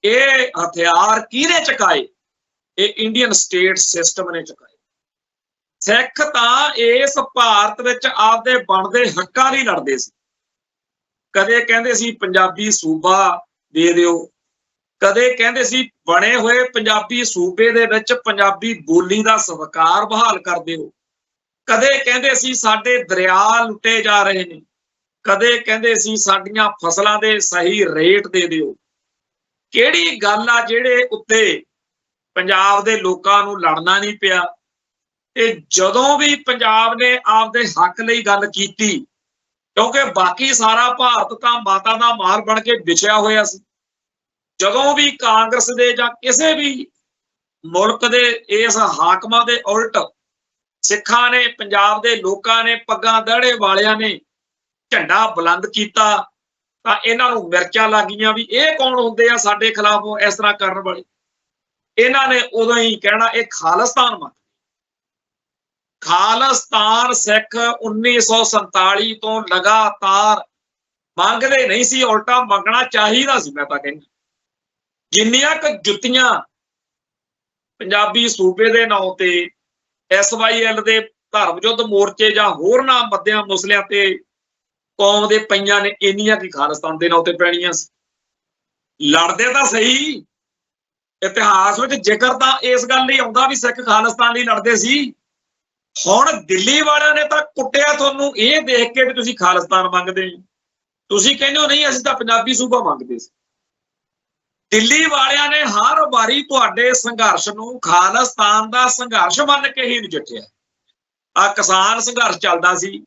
ਇਹ ਹਥਿਆਰ ਕਿਹਨੇ ਚੁਕਾਏ? ਇਹ ਇੰਡੀਅਨ ਸਟੇਟ ਸਿਸਟਮ ਨੇ ਚੁਕਾਏ। ਸਿੱਖ ਤਾਂ ਇਸ ਭਾਰਤ ਵਿੱਚ ਆਪਦੇ ਬਣਦੇ ਹੱਕਾਂ ਲਈ ਲੜਦੇ ਸੀ। ਕਦੇ ਕਹਿੰਦੇ ਸੀ ਪੰਜਾਬੀ ਸੂਬਾ ਦੇ ਦਿਓ, ਕਦੇ ਕਹਿੰਦੇ ਸੀ ਬਣੇ ਹੋਏ ਪੰਜਾਬੀ ਸੂਬੇ ਦੇ ਵਿੱਚ ਪੰਜਾਬੀ ਬੋਲੀ ਦਾ ਸਤਿਕਾਰ ਬਹਾਲ ਕਰ ਦਿਓ, ਕਦੇ ਕਹਿੰਦੇ ਸੀ ਸਾਡੇ ਦਰਿਆ ਲੁੱਟੇ ਜਾ ਰਹੇ ਨੇ, ਕਦੇ ਕਹਿੰਦੇ ਸੀ ਸਾਡੀਆਂ ਫਸਲਾਂ ਦੇ ਸਹੀ ਰੇਟ ਦੇ ਦਿਓ। ਕਿਹੜੀ ਗੱਲ ਆ ਜਿਹੜੇ ਉੱਤੇ ਪੰਜਾਬ ਦੇ ਲੋਕਾਂ ਨੂੰ ਲੜਨਾ ਨਹੀਂ ਪਿਆ? ਤੇ ਜਦੋਂ ਵੀ ਪੰਜਾਬ ਨੇ ਆਪਦੇ ਹੱਕ ਲਈ ਗੱਲ ਕੀਤੀ, ਕਿਉਂਕਿ ਬਾਕੀ ਸਾਰਾ ਭਾਰਤ ਤਾਂ ਮਾਤਾ ਦਾ ਮਾਰ ਬਣ ਕੇ ਵਿਛਿਆ ਹੋਇਆ ਸੀ, ਜਦੋਂ ਵੀ ਕਾਂਗਰਸ ਦੇ ਜਾਂ ਕਿਸੇ ਵੀ ਮੁਲਕ ਦੇ ਇਸ ਹਾਕਮਾਂ ਦੇ ਉਲਟ ਸਿੱਖਾਂ ਨੇ, ਪੰਜਾਬ ਦੇ ਲੋਕਾਂ ਨੇ, ਪੱਗਾਂ ਦਾੜੇ ਵਾਲਿਆਂ ਨੇ ਝੰਡਾ ਬੁਲੰਦ ਕੀਤਾ ਤਾਂ ਇਹਨਾਂ ਨੂੰ ਮਿਰਚਾਂ ਲੱਗੀਆਂ ਵੀ ਇਹ ਕੌਣ ਹੁੰਦੇ ਆ ਸਾਡੇ ਖਿਲਾਫ ਇਸ ਤਰ੍ਹਾਂ ਕਰਨ ਵਾਲੇ। ਇਹਨਾਂ ਨੇ ਉਦੋਂ ਹੀ ਕਹਿਣਾ ਇਹ ਖਾਲਿਸਤਾਨ ਮੰਗ। ਖਾਲਿਸਤਾਨ ਸਿੱਖ 1947 ਤੋਂ ਲਗਾਤਾਰ ਮੰਗਦੇ ਨਹੀਂ ਸੀ, ਉਲਟਾ ਮੰਗਣਾ ਚਾਹੀਦਾ ਸੀ। ਮੈਂ ਤਾਂ ਕਹਿੰਦਾ ਜਿੰਨੀਆਂ ਕੁ ਜੁੱਤੀਆਂ ਪੰਜਾਬੀ ਸੂਬੇ ਦੇ ਨਾਂ ਤੇ SYL ਦੇ ਧਰਮ ਯੁੱਧ ਮੋਰਚੇ ਜਾਂ ਹੋਰਨਾਂ ਮੱਦਿਆਂ ਮੁਸਲਿਆਂ ਤੇ ਕੌਮ ਦੇ ਪਈਆਂ ਨੇ, ਇੰਨੀਆਂ ਕੀ ਖਾਲਿਸਤਾਨ ਦੇ ਨਾਂ ਤੇ ਪੈਣੀਆਂ ਸੀ। ਲੜਦੇ ਤਾਂ ਸਹੀ, ਇਤਿਹਾਸ ਵਿੱਚ ਜ਼ਿਕਰ ਤਾਂ ਇਸ ਗੱਲ ਲਈ ਆਉਂਦਾ ਵੀ ਸਿੱਖ ਖਾਲਿਸਤਾਨ ਲਈ ਲੜਦੇ ਸੀ। ਹੁਣ ਦਿੱਲੀ ਵਾਲਿਆਂ ਨੇ ਤਾਂ ਕੁੱਟਿਆ ਤੁਹਾਨੂੰ ਇਹ ਦੇਖ ਕੇ ਵੀ ਤੁਸੀਂ ਖਾਲਿਸਤਾਨ ਮੰਗਦੇ, ਤੁਸੀਂ ਕਹਿੰਦੇ ਹੋ ਨਹੀਂ ਅਸੀਂ ਤਾਂ ਪੰਜਾਬੀ ਸੂਬਾ ਮੰਗਦੇ ਸੀ। ਦਿੱਲੀ ਵਾਲਿਆਂ ਨੇ ਹਰ ਵਾਰੀ ਤੁਹਾਡੇ ਸੰਘਰਸ਼ ਨੂੰ ਖਾਲਿਸਤਾਨ ਦਾ ਸੰਘਰਸ਼ ਮੰਨ ਕੇ ਹੀ ਨਜਿੱਠਿਆ। ਆ ਕਿਸਾਨ ਸੰਘਰਸ਼ ਚੱਲਦਾ ਸੀ,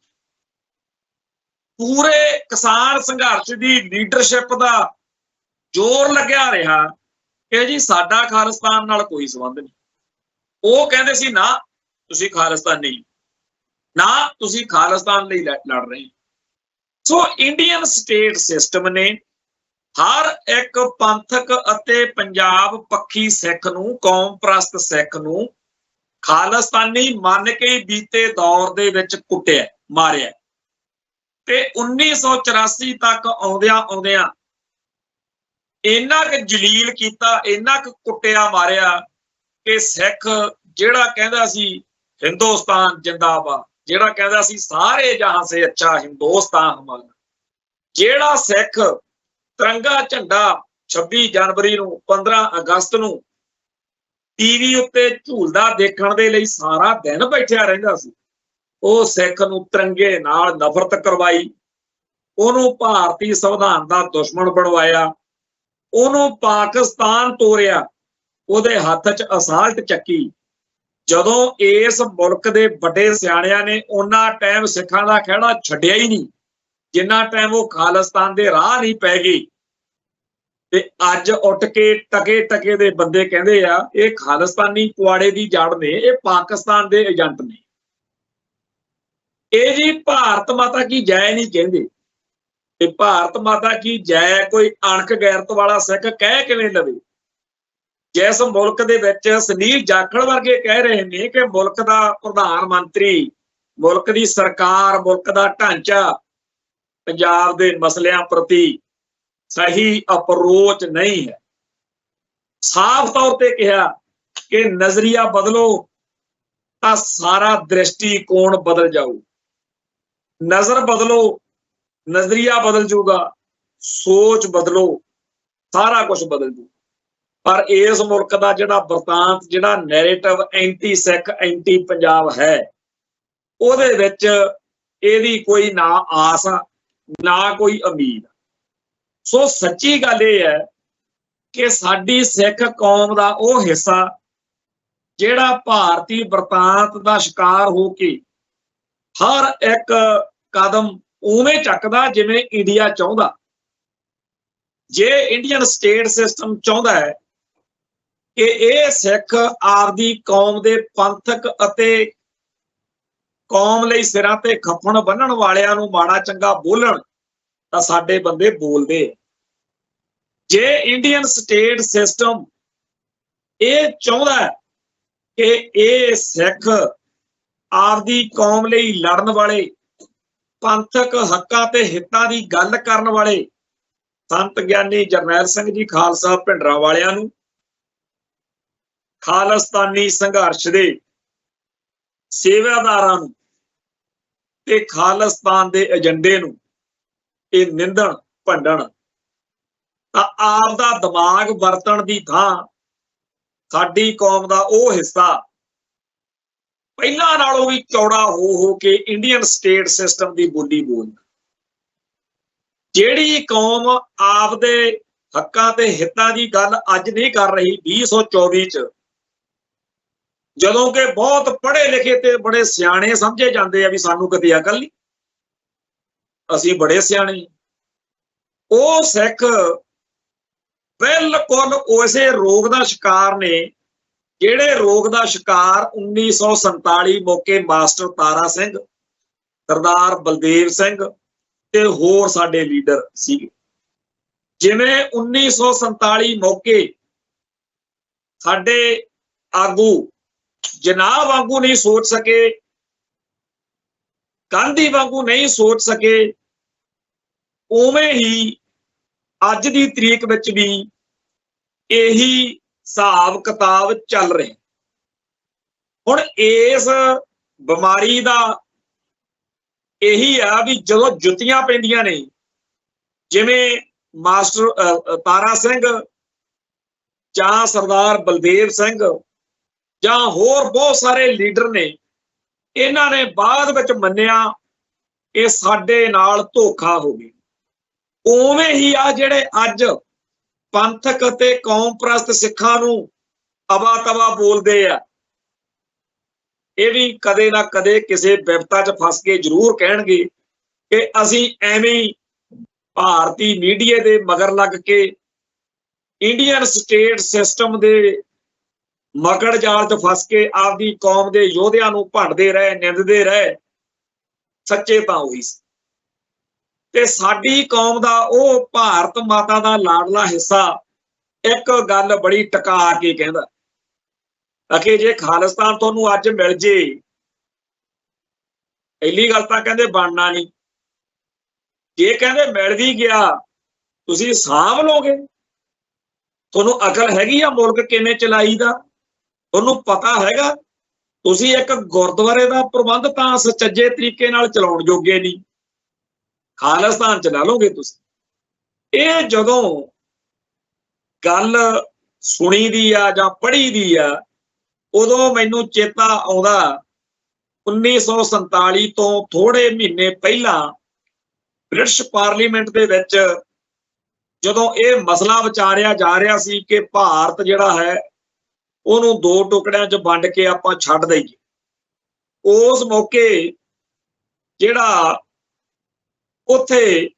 ਪੂਰੇ ਕਿਸਾਨ ਸੰਘਰਸ਼ ਦੀ ਲੀਡਰਸ਼ਿਪ ਦਾ ਜ਼ੋਰ ਲੱਗਿਆ ਰਿਹਾ ਕਿ ਜੀ ਸਾਡਾ ਖਾਲਿਸਤਾਨ ਨਾਲ ਕੋਈ ਸੰਬੰਧ ਨਹੀਂ। ਉਹ ਕਹਿੰਦੇ ਸੀ ਨਾ ਤੁਸੀਂ ਖਾਲਿਸਤਾਨੀ, ਨਾ ਤੁਸੀਂ ਖਾਲਿਸਤਾਨ ਲਈ ਲੜ ਰਹੇ। ਸੋ ਇੰਡੀਅਨ ਸਟੇਟ ਸਿਸਟਮ ਨੇ ਹਰ ਇੱਕ ਪੰਥਕ ਅਤੇ ਪੰਜਾਬ ਪੱਖੀ ਸਿੱਖ ਨੂੰ, ਕੌਮ ਪ੍ਰਸਤ ਸਿੱਖ ਨੂੰ ਖਾਲਿਸਤਾਨੀ ਮੰਨ ਕੇ ਬੀਤੇ ਦੌਰ ਦੇ ਵਿੱਚ ਕੁੱਟਿਆ, ਮਾਰਿਆ। ਤੇ 1984 ਤੱਕ ਆਉਂਦਿਆਂ ਇੰਨਾ ਕੁ ਜਲੀਲ ਕੀਤਾ, ਇੰਨਾ ਕੁ ਕੁੱਟਿਆ ਮਾਰਿਆ ਕਿ ਸਿੱਖ ਜਿਹੜਾ ਕਹਿੰਦਾ ਸੀ ਹਿੰਦੁਸਤਾਨ ਜਿੰਦਾਬਾਦ, ਜਿਹੜਾ ਕਹਿੰਦਾ ਸੀ ਸਾਰੇ ਜਹਾਂ ਸੇ ਅੱਛਾ ਹਿੰਦੁਸਤਾਨ ਹਮਾਰਾ, ਜਿਹੜਾ ਸਿੱਖ ਤਿਰੰਗਾ ਝੰਡਾ 26 ਜਨਵਰੀ ਨੂੰ 15 ਅਗਸਤ ਨੂੰ ਟੀਵੀ ਉੱਤੇ ਝੂਲਦਾ ਦੇਖਣ ਦੇ ਲਈ ਸਾਰਾ ਦਿਨ ਬੈਠਿਆ ਰਹਿੰਦਾ ਸੀ, ਉਹ ਸਿੱਖ ਨੂੰ ਤਿਰੰਗੇ ਨਾਲ ਨਫ਼ਰਤ ਕਰਵਾਈ, ਉਹਨੂੰ ਭਾਰਤੀ ਸੰਵਿਧਾਨ ਦਾ ਦੁਸ਼ਮਣ ਬਣਵਾਇਆ, ਉਹਨੂੰ ਪਾਕਿਸਤਾਨ ਤੋਰਿਆ, ਉਹਦੇ ਹੱਥ 'ਚ ਅਸਾਲਟ ਚੱਕੀ। ਜਦੋਂ ਇਸ ਮੁਲਕ ਦੇ ਵੱਡੇ ਸਿਆਣਿਆਂ ਨੇ ਉਹਨਾਂ ਟਾਈਮ ਸਿੱਖਾਂ ਦਾ ਖਹਿੜਾ ਛੱਡਿਆ ਹੀ ਨਹੀਂ ਜਿੰਨਾ ਟਾਈਮ ਉਹ ਖਾਲਿਸਤਾਨ ਦੇ ਰਾਹ ਨਹੀਂ ਪੈ ਗਈ। ਤੇ ਅੱਜ ਉੱਠ ਕੇ ਟਕੇ ਦੇ ਬੰਦੇ ਕਹਿੰਦੇ ਆ ਇਹ ਖਾਲਿਸਤਾਨੀ ਪੁਆੜੇ ਦੀ ਜੜ ਨੇ, ਇਹ ਪਾਕਿਸਤਾਨ ਦੇ ਏਜੰਟ ਨੇ। ਇਹ ਜੀ ਭਾਰਤ ਮਾਤਾ ਕੀ ਜੈ ਨਹੀਂ ਕਹਿੰਦੇ। ਤੇ ਭਾਰਤ ਮਾਤਾ ਕੀ ਜੈ ਕੋਈ ਅਣਖ ਗੈਰਤ ਵਾਲਾ ਸਿੱਖ ਕਹਿ ਕਿਵੇਂ ਲਵੇ, ਜਿਸ ਮੁਲਕ ਦੇ ਵਿੱਚ ਸੁਨੀਲ ਜਾਖੜ ਵਰਗੇ ਕਹਿ ਰਹੇ ਨੇ ਕਿ ਮੁਲਕ ਦਾ ਪ੍ਰਧਾਨ ਮੰਤਰੀ, ਮੁਲਕ ਦੀ ਸਰਕਾਰ, ਮੁਲਕ ਦਾ ਢਾਂਚਾ ਪੰਜਾਬ ਦੇ ਮਸਲਿਆਂ ਪ੍ਰਤੀ ਸਹੀ ਅਪਰੋਚ ਨਹੀਂ ਹੈ। ਸਾਫ਼ ਤੌਰ ਤੇ ਕਿਹਾ ਕਿ ਨਜ਼ਰੀਆ ਬਦਲੋ ਤਾਂ ਸਾਰਾ ਦ੍ਰਿਸ਼ਟੀਕੋਣ ਬਦਲ ਜਾਊ। ਨਜ਼ਰ ਬਦਲੋ, ਨਜ਼ਰੀਆ ਬਦਲ ਜਾਊਗਾ, ਸੋਚ ਬਦਲੋ, ਸਾਰਾ ਕੁਝ ਬਦਲ ਜਾਊ। ਪਰ ਇਸ ਮੁਲਕ ਦਾ ਜਿਹੜਾ ਵਰਤਾਂਤ, ਜਿਹੜਾ ਨੈਰੇਟਿਵ ਐਂਟੀ ਸਿੱਖ, ਐਂਟੀ ਪੰਜਾਬ ਹੈ, ਉਹਦੇ ਵਿੱਚ ਇਹਦੀ ਕੋਈ ਨਾ ਆਸ ਨਾ ਕੋਈ ਉਮੀਦ। ਸੋ ਸੱਚੀ ਗੱਲ ਇਹ ਹੈ ਕਿ ਸਾਡੀ ਸਿੱਖ ਕੌਮ ਦਾ ਉਹ ਹਿੱਸਾ ਜਿਹੜਾ ਭਾਰਤੀ ਵਰਤਾਂਤ ਦਾ ਸ਼ਿਕਾਰ ਹੋ ਕੇ ਹਰ ਇੱਕ ਕਦਮ ਉਵੇਂ ਚੱਕਦਾ ਜਿਵੇਂ ਇੰਡੀਆ ਚਾਹੁੰਦਾ। ਜੇ ਇੰਡੀਅਨ ਸਟੇਟ ਸਿਸਟਮ ਚਾਹੁੰਦਾ ਹੈ ਕਿ ਇਹ ਸਿੱਖ ਆਪਦੀ ਕੌਮ ਦੇ ਪੰਥਕ ਅਤੇ ਕੌਮ ਲਈ ਸਿਰਾਂ ਤੇ ਖੱਫਣ ਬੰਨਣ ਵਾਲਿਆਂ ਨੂੰ ਮਾੜਾ ਚੰਗਾ ਬੋਲਣ ਤਾਂ ਸਾਡੇ ਬੰਦੇ ਬੋਲਦੇ। ਜੇ ਇੰਡੀਅਨ ਸਟੇਟ ਸਿਸਟਮ ਇਹ ਚਾਹੁੰਦਾ ਕਿ ਇਹ ਸਿੱਖ ਆਪਦੀ ਕੌਮ ਲਈ ਲੜਨ ਵਾਲੇ, ਪੰਥਕ ਹੱਕਾਂ ਤੇ ਹਿੱਤਾਂ ਦੀ ਗੱਲ ਕਰਨ ਵਾਲੇ ਸੰਤ ਗਿਆਨੀ ਜਰਨੈਲ ਸਿੰਘ ਜੀ ਖਾਲਸਾ ਭਿੰਡਰਾਂ ਵਾਲਿਆਂ ਨੂੰ, ਖਾਲਿਸਤਾਨੀ ਸੰਘਰਸ਼ ਦੇ ਸੇਵਾਦਾਰਾਂ ਨੂੰ ਤੇ ਖਾਲਿਸਤਾਨ ਦੇ ਏਜੰਡੇ ਨੂੰ ਇਹ ਨਿੰਦਣ ਭੰਡਣ ਤਾਂ ਆਪ ਦਾ ਦਿਮਾਗ ਵਰਤਣ ਦੀ ਥਾਂ ਸਾਡੀ ਕੌਮ ਦਾ ਉਹ ਹਿੱਸਾ ਪਹਿਲਾਂ ਨਾਲੋਂ ਵੀ ਚੌੜਾ ਹੋ ਕੇ ਇੰਡੀਅਨ ਸਟੇਟ ਸਿਸਟਮ ਦੀ ਬੋਲੀ ਬੋਲਦਾ। ਜਿਹੜੀ ਕੌਮ ਆਪਦੇ ਹੱਕਾਂ ਤੇ ਹਿੱਤਾਂ ਦੀ ਗੱਲ ਅੱਜ ਨਹੀਂ ਕਰ ਰਹੀ 2024 ਚ, ਜਦੋਂ ਕਿ ਬਹੁਤ ਪੜ੍ਹੇ ਲਿਖੇ ਤੇ ਬੜੇ ਸਿਆਣੇ ਸਮਝੇ ਜਾਂਦੇ ਆ ਵੀ ਸਾਨੂੰ ਕਦੇ ਅਕਲ ਨਹੀਂ, ਅਸੀਂ ਬੜੇ ਸਿਆਣੇ, ਉਹ ਸਿੱਖ ਬਿਲਕੁਲ ਉਸੇ ਰੋਗ ਦਾ ਸ਼ਿਕਾਰ ਨੇ ਜਿਹੜੇ ਰੋਗ ਦਾ ਸ਼ਿਕਾਰ 1947 ਮੌਕੇ ਮਾਸਟਰ ਤਾਰਾ ਸਿੰਘ, ਸਰਦਾਰ ਬਲਦੇਵ ਸਿੰਘ ਤੇ ਹੋਰ ਸਾਡੇ ਲੀਡਰ ਸੀਗੇ। ਜਿਵੇਂ 1947 ਮੌਕੇ ਸਾਡੇ ਆਗੂ ਜਨਾਬ ਵਾਂਗੂ ਨਹੀਂ ਸੋਚ ਸਕੇ, ਗਾਂਧੀ ਵਾਂਗੂ ਨਹੀਂ ਸੋਚ ਸਕੇ, ਉਵੇਂ ਹੀ ਅੱਜ ਦੀ ਤਰੀਕ ਵਿੱਚ ਵੀ ਇਹੀ ਹਿਸਾਬ ਕਿਤਾਬ ਚੱਲ ਰਿਹਾ। ਹੁਣ ਇਸ ਬਿਮਾਰੀ ਦਾ ਇਹੀ ਆ ਵੀ ਜਦੋਂ ਜੁੱਤੀਆਂ ਪੈਂਦੀਆਂ ਨੇ, ਜਿਵੇਂ ਮਾਸਟਰ ਤਾਰਾ ਸਿੰਘ ਜਾਂ ਸਰਦਾਰ ਬਲਦੇਵ ਸਿੰਘ ਜਾਂ ਹੋਰ ਬਹੁਤ ਸਾਰੇ ਲੀਡਰ ਨੇ, ਇਹਨਾਂ ਨੇ ਬਾਅਦ ਵਿੱਚ ਮੰਨਿਆ ਇਹ ਸਾਡੇ ਨਾਲ ਧੋਖਾ ਹੋ ਗਿਆ। ਉਵੇਂ ਹੀ ਆ ਜਿਹੜੇ ਅੱਜ ਪੰਥਕ ਅਤੇ ਕੌਮ ਪ੍ਰਸਤ ਸਿੱਖਾਂ ਨੂੰ ਅਵਾ ਤਵਾ ਬੋਲਦੇ ਆ, ਇਹ ਵੀ ਕਦੇ ਨਾ ਕਦੇ ਕਿਸੇ ਵਿਪਤਾ 'ਚ ਫਸ ਕੇ ਜ਼ਰੂਰ ਕਹਿਣਗੇ ਕਿ ਅਸੀਂ ਐਵੇਂ ਭਾਰਤੀ ਮੀਡੀਆ ਦੇ ਮਗਰ ਲੱਗ ਕੇ ਇੰਡੀਅਨ ਸਟੇਟ ਸਿਸਟਮ ਦੇ ਮਕੜ ਜਾਲ 'ਚ ਫਸ ਕੇ ਆਪਦੀ ਕੌਮ ਦੇ ਯੋਧਿਆਂ ਨੂੰ ਭੰਡਦੇ ਰਹੇ, ਨਿੰਦਦੇ ਰਹੇ। ਸੱਚੇ ਤਾਂ ਉਹੀ ਸੀ। ਤੇ ਸਾਡੀ ਕੌਮ ਦਾ ਉਹ ਭਾਰਤ ਮਾਤਾ ਦਾ ਲਾਡਲਾ ਹਿੱਸਾ ਇੱਕ ਗੱਲ ਬੜੀ ਟਕਾ ਕੇ ਕਹਿੰਦਾ ਕਿ ਜੇ ਖਾਲਿਸਤਾਨ ਤੁਹਾਨੂੰ ਅੱਜ ਮਿਲ ਜੇ, ਪਹਿਲੀ ਗੱਲ ਤਾਂ ਕਹਿੰਦੇ ਬਣਨਾ ਨਹੀਂ, ਜੇ ਕਹਿੰਦੇ ਮਿਲ ਵੀ ਗਿਆ ਤੁਸੀਂ ਸਾਂਭ ਲਓਗੇ, ਤੁਹਾਨੂੰ ਅਕਲ ਹੈਗੀ ਆ ਮੁਲਕ ਕਿਵੇਂ ਚਲਾਈਦਾ, ਤੁਹਾਨੂੰ ਪਤਾ ਹੈਗਾ, ਤੁਸੀਂ ਇੱਕ ਗੁਰਦੁਆਰੇ ਦਾ ਪ੍ਰਬੰਧ ਤਾਂ ਸੁਚੱਜੇ ਤਰੀਕੇ ਨਾਲ ਚਲਾਉਣ ਜੋਗੇ ਨਹੀਂ, ਖਾਲਿਸਤਾਨ ਚਲਾ ਲਓਗੇ ਤੁਸੀਂ। ਇਹ ਜਦੋਂ ਗੱਲ ਸੁਣੀ ਦੀ ਆ ਜਾਂ ਪੜ੍ਹੀ ਦੀ ਆ, ਉਦੋਂ ਮੈਨੂੰ ਚੇਤਾ ਆਉਂਦਾ 1947 ਤੋਂ ਥੋੜੇ ਮਹੀਨੇ ਪਹਿਲਾਂ ਬ੍ਰਿਟਿਸ਼ ਪਾਰਲੀਮੈਂਟ ਦੇ ਵਿੱਚ ਜਦੋਂ ਇਹ ਮਸਲਾ ਵਿਚਾਰਿਆ ਜਾ ਰਿਹਾ ਸੀ ਕਿ ਭਾਰਤ ਜਿਹੜਾ ਹੈ ਉਹਨੂੰ ਦੋ ਟੁਕੜਿਆਂ 'ਚ ਵੰਡ ਕੇ ਆਪਾਂ ਛੱਡ ਦਈਏ, ਉਸ ਮੌਕੇ ਜਿਹੜਾ ਉੱਥੇ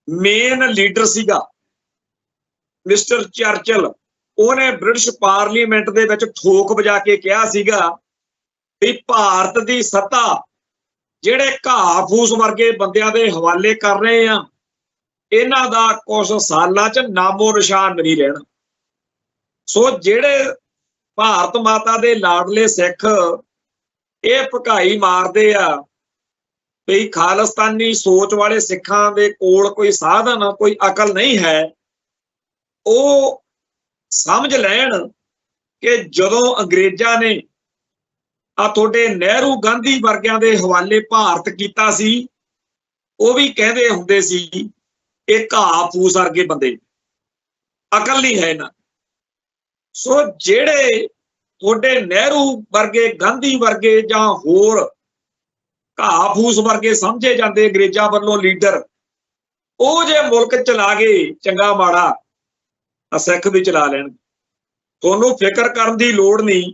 ਮੇਨ ਲੀਡਰ ਸੀਗਾ ਮਿਸਟਰ ਚਰਚਿਲ, ਉਹਨੇ ਬ੍ਰਿਟਿਸ਼ ਪਾਰਲੀਮੈਂਟ ਦੇ ਵਿੱਚ ਠੋਕ ਵਜਾ ਕੇ ਕਿਹਾ ਸੀਗਾ ਵੀ ਭਾਰਤ ਦੀ ਸੱਤਾ ਜਿਹੜੇ ਘਾਹ ਫੂਸ ਵਰਗੇ ਬੰਦਿਆਂ ਦੇ ਹਵਾਲੇ ਕਰ ਰਹੇ ਆ, ਇਹਨਾਂ ਦਾ ਕੁਝ ਸਾਲਾਂ 'ਚ ਨਾਮੋ ਨਿਸ਼ਾਨ ਨਹੀਂ ਰਹਿਣਾ। ਸੋ ਜਿਹੜੇ ਭਾਰਤ ਮਾਤਾ ਦੇ ਲਾਡਲੇ ਸਿੱਖ ਇਹ ਭਕਾਈ ਮਾਰਦੇ ਆ ਵੀ ਖਾਲਿਸਤਾਨੀ ਸੋਚ ਵਾਲੇ ਸਿੱਖਾਂ ਦੇ ਕੋਲ ਕੋਈ ਸਾਧਨ, ਕੋਈ ਅਕਲ ਨਹੀਂ ਹੈ, ਉਹ ਸਮਝ ਲੈਣ ਕਿ ਜਦੋਂ ਅੰਗਰੇਜ਼ਾਂ ਨੇ ਆ ਤੁਹਾਡੇ ਨਹਿਰੂ ਗਾਂਧੀ ਵਰਗਿਆਂ ਦੇ ਹਵਾਲੇ ਭਾਰਤ ਕੀਤਾ ਸੀ, ਉਹ ਵੀ ਕਹਿੰਦੇ ਹੁੰਦੇ ਸੀ ਇਹ ਘਾਹ ਫੂਸ ਵਰਗੇ ਬੰਦੇ, ਅਕਲ ਨਹੀਂ ਹੈ ਨਾ। ਸੋ ਜਿਹੜੇ ਤੁਹਾਡੇ ਨਹਿਰੂ ਵਰਗੇ, ਗਾਂਧੀ ਵਰਗੇ ਜਾਂ ਹੋਰ ਘਾਹ ਫੂਸ ਵਰਗੇ ਸਮਝੇ ਜਾਂਦੇ ਅੰਗਰੇਜ਼ਾਂ ਵੱਲੋਂ ਲੀਡਰ, ਉਹ ਜੇ ਮੁਲਕ ਚਲਾ ਗਏ ਚੰਗਾ ਮਾੜਾ ਤਾਂ ਸਿੱਖ ਵੀ ਚਲਾ ਲੈਣ, ਤੁਹਾਨੂੰ ਫਿਕਰ ਕਰਨ ਦੀ ਲੋੜ ਨਹੀਂ।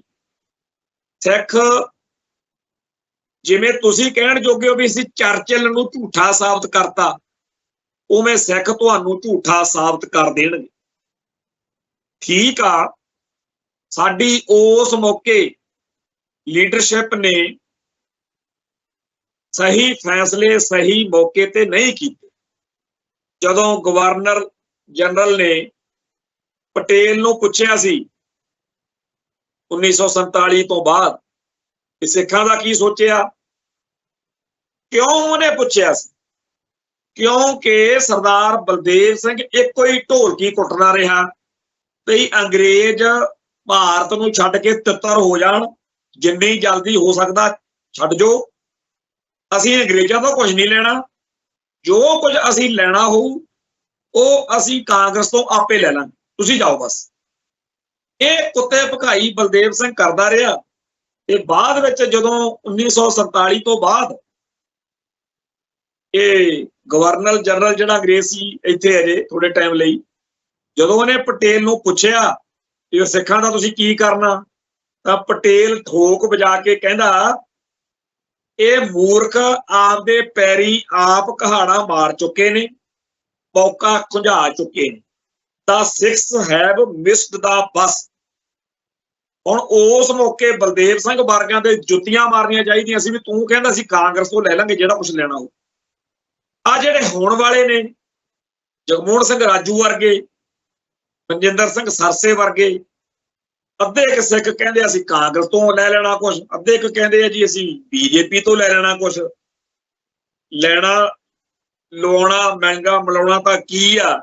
ਸਿੱਖ ਜਿਵੇਂ ਤੁਸੀਂ ਕਹਿਣ ਜੋਗੇ ਹੋ ਵੀ ਅਸੀਂ ਚਰਚਿਲ ਨੂੰ ਝੂਠਾ ਸਾਬਤ ਕਰਤਾ, ਉਵੇਂ ਸਿੱਖ ਤੁਹਾਨੂੰ ਝੂਠਾ ਸਾਬਤ ਕਰ ਦੇਣਗੇ। ਠੀਕ ਆ, ਸਾਡੀ ਉਸ ਮੌਕੇ ਲੀਡਰਸ਼ਿਪ ਨੇ ਸਹੀ ਫੈਸਲੇ ਸਹੀ ਮੌਕੇ ਤੇ ਨਹੀਂ ਕੀਤੇ। ਜਦੋਂ ਗਵਰਨਰ ਜਨਰਲ ਨੇ ਪਟੇਲ ਨੂੰ ਪੁੱਛਿਆ ਸੀ 1947 ਤੋਂ ਬਾਅਦ ਕਿ ਸਿੱਖਾਂ ਦਾ ਕੀ ਸੋਚਿਆ, ਕਿਉਂ ਉਹਨੇ ਪੁੱਛਿਆ ਸੀ? ਕਿਉਂਕਿ ਸਰਦਾਰ ਬਲਦੇਵ ਸਿੰਘ ਇੱਕੋ ਹੀ ਢੋਲਕੀ ਕੁੱਟਦਾ ਰਿਹਾ ਵੀ ਅੰਗਰੇਜ਼ ਭਾਰਤ ਨੂੰ ਛੱਡ ਕੇ ਤਿੱਤਰ ਹੋ ਜਾਣ, ਜਿੰਨੀ ਜਲਦੀ ਹੋ ਸਕਦਾ ਛੱਡ ਜਾਓ, ਅਸੀਂ ਅੰਗਰੇਜ਼ਾਂ ਤੋਂ ਕੁਝ ਨਹੀਂ ਲੈਣਾ, ਜੋ ਕੁਝ ਅਸੀਂ ਲੈਣਾ ਹੋਊ ਉਹ ਅਸੀਂ ਕਾਂਗਰਸ ਤੋਂ ਆਪੇ ਲੈ ਲਾਂਗੇ, ਤੁਸੀਂ ਜਾਓ ਬਸ। ਇਹ ਕੁੱਤੇ ਭਕਾਈ ਬਲਦੇਵ ਸਿੰਘ ਕਰਦਾ ਰਿਹਾ ਤੇ ਬਾਅਦ ਵਿੱਚ ਜਦੋਂ 1947 ਤੋਂ ਬਾਅਦ ਇਹ ਗਵਰਨਰ ਜਨਰਲ ਜਿਹੜਾ ਅੰਗਰੇਜ਼ ਸੀ ਇੱਥੇ ਅਜੇ ਥੋੜੇ ਟਾਈਮ ਲਈ, ਜਦੋਂ ਉਹਨੇ ਪਟੇਲ ਨੂੰ ਪੁੱਛਿਆ ਕਿ ਸਿੱਖਾਂ ਦਾ ਤੁਸੀਂ ਕੀ ਕਰਨਾ, ਤਾਂ ਪਟੇਲ ਠੋਕ ਵਜਾ ਕੇ ਕਹਿੰਦਾ ਇਹ ਮੂਰਖ ਆਪਦੇ ਪੈਰੀ ਆਪ ਕਹਾੜਾ ਮਾਰ ਚੁੱਕੇ ਨੇ, ਮੌਕਾ ਖੁੰਝਾ ਚੁੱਕੇ ਨੇ। The six have missed the bus। ਹੁਣ ਉਸ ਮੌਕੇ ਬਲਦੇਵ ਸਿੰਘ ਵਰਗਿਆਂ ਦੇ ਜੁੱਤੀਆਂ ਮਾਰਨੀਆਂ ਚਾਹੀਦੀਆਂ ਸੀ ਵੀ ਤੂੰ ਕਹਿੰਦਾ ਸੀ ਕਾਂਗਰਸ ਤੋਂ ਲੈ ਲਾਂਗੇ ਜਿਹੜਾ ਕੁਝ ਲੈਣਾ ਹੋ। ਆ ਜਿਹੜੇ ਹੋਣ ਵਾਲੇ ਨੇ ਜਗਮੋਹਨ ਸਿੰਘ ਰਾਜੂ ਵਰਗੇ, ਮਨਜਿੰਦਰ ਸਿੰਘ ਸਰਸੇ ਵਰਗੇ, ਅੱਧੇ ਇੱਕ ਸਿੱਖ ਕਹਿੰਦੇ ਅਸੀਂ ਕਾਂਗਰਸ ਤੋਂ ਲੈ ਲੈਣਾ ਕੁਛ, ਅੱਧੇ ਇੱਕ ਕਹਿੰਦੇ ਆ ਜੀ ਅਸੀਂ ਬੀਜੇਪੀ ਤੋਂ ਲੈ ਲੈਣਾ ਕੁਛ। ਲੈਣਾ ਲਵਾਉਣਾ ਮਹਿੰਗਾ ਮਿਲਾਉਣਾ ਤਾਂ ਕੀ ਆ,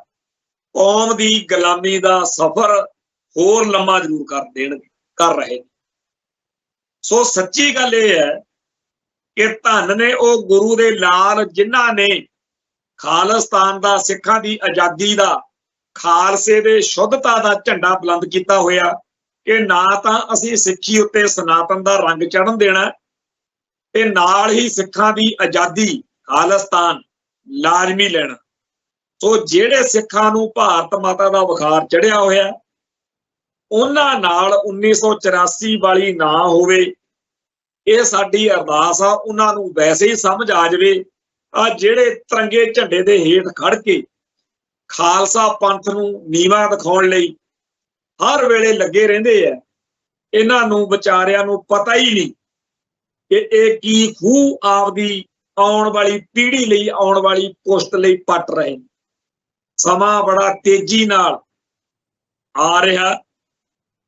ਕੌਮ ਦੀ ਗੁਲਾਮੀ ਦਾ ਸਫ਼ਰ ਹੋਰ ਲੰਮਾ ਜ਼ਰੂਰ ਕਰ ਰਹੇ। ਸੋ ਸੱਚੀ ਗੱਲ ਇਹ ਹੈ ਕਿ ਧੰਨ ਨੇ ਉਹ ਗੁਰੂ ਦੇ ਲਾਲ ਜਿਨ੍ਹਾਂ ਨੇ ਖਾਲਿਸਤਾਨ ਦਾ, ਸਿੱਖਾਂ ਦੀ ਆਜ਼ਾਦੀ ਦਾ, ਖਾਲਸੇ ਦੇ ਸ਼ੁੱਧਤਾ ਦਾ ਝੰਡਾ ਬੁਲੰਦ ਕੀਤਾ ਹੋਇਆ ਕਿ ਨਾ ਤਾਂ ਅਸੀਂ ਸਿੱਖੀ ਉੱਤੇ ਸਨਾਤਨ ਦਾ ਰੰਗ ਚੜ੍ਹਨ ਦੇਣਾ ਤੇ ਨਾਲ ਹੀ ਸਿੱਖਾਂ ਦੀ ਆਜ਼ਾਦੀ, ਖਾਲਿਸਤਾਨ ਲਾਜ਼ਮੀ ਲੈਣਾ। ਸੋ ਜਿਹੜੇ ਸਿੱਖਾਂ ਨੂੰ ਭਾਰਤ ਮਾਤਾ ਦਾ ਬੁਖਾਰ ਚੜਿਆ ਹੋਇਆ, ਉਹਨਾਂ ਨਾਲ 1984 ਵਾਲੀ ਨਾ ਹੋਵੇ, ਇਹ ਸਾਡੀ ਅਰਦਾਸ ਆ। ਉਹਨਾਂ ਨੂੰ ਵੈਸੇ ਹੀ ਸਮਝ ਆ ਜਾਵੇ ਆ ਜਿਹੜੇ ਤਿਰੰਗੇ ਝੰਡੇ ਦੇ ਹੇਠ ਖੜ ਕੇ ਖਾਲਸਾ ਪੰਥ ਨੂੰ ਨੀਵਾਂ ਦਿਖਾਉਣ ਲਈ ਹਰ ਵੇਲੇ ਲੱਗੇ ਰਹਿੰਦੇ ਆ, ਇਹਨਾਂ ਨੂੰ ਵਿਚਾਰਿਆਂ ਨੂੰ ਪਤਾ ਹੀ ਨਹੀਂ ਕਿ ਇਹ ਕੀ ਖੂਹ ਆਪਦੀ ਆਉਣ ਵਾਲੀ ਪੀੜ੍ਹੀ ਲਈ, ਆਉਣ ਵਾਲੀ ਪੁਸ਼ਤ ਲਈ ਪੱਟ ਰਹੇ। ਸਮਾਂ ਬੜਾ ਤੇਜ਼ੀ ਨਾਲ ਆ ਰਿਹਾ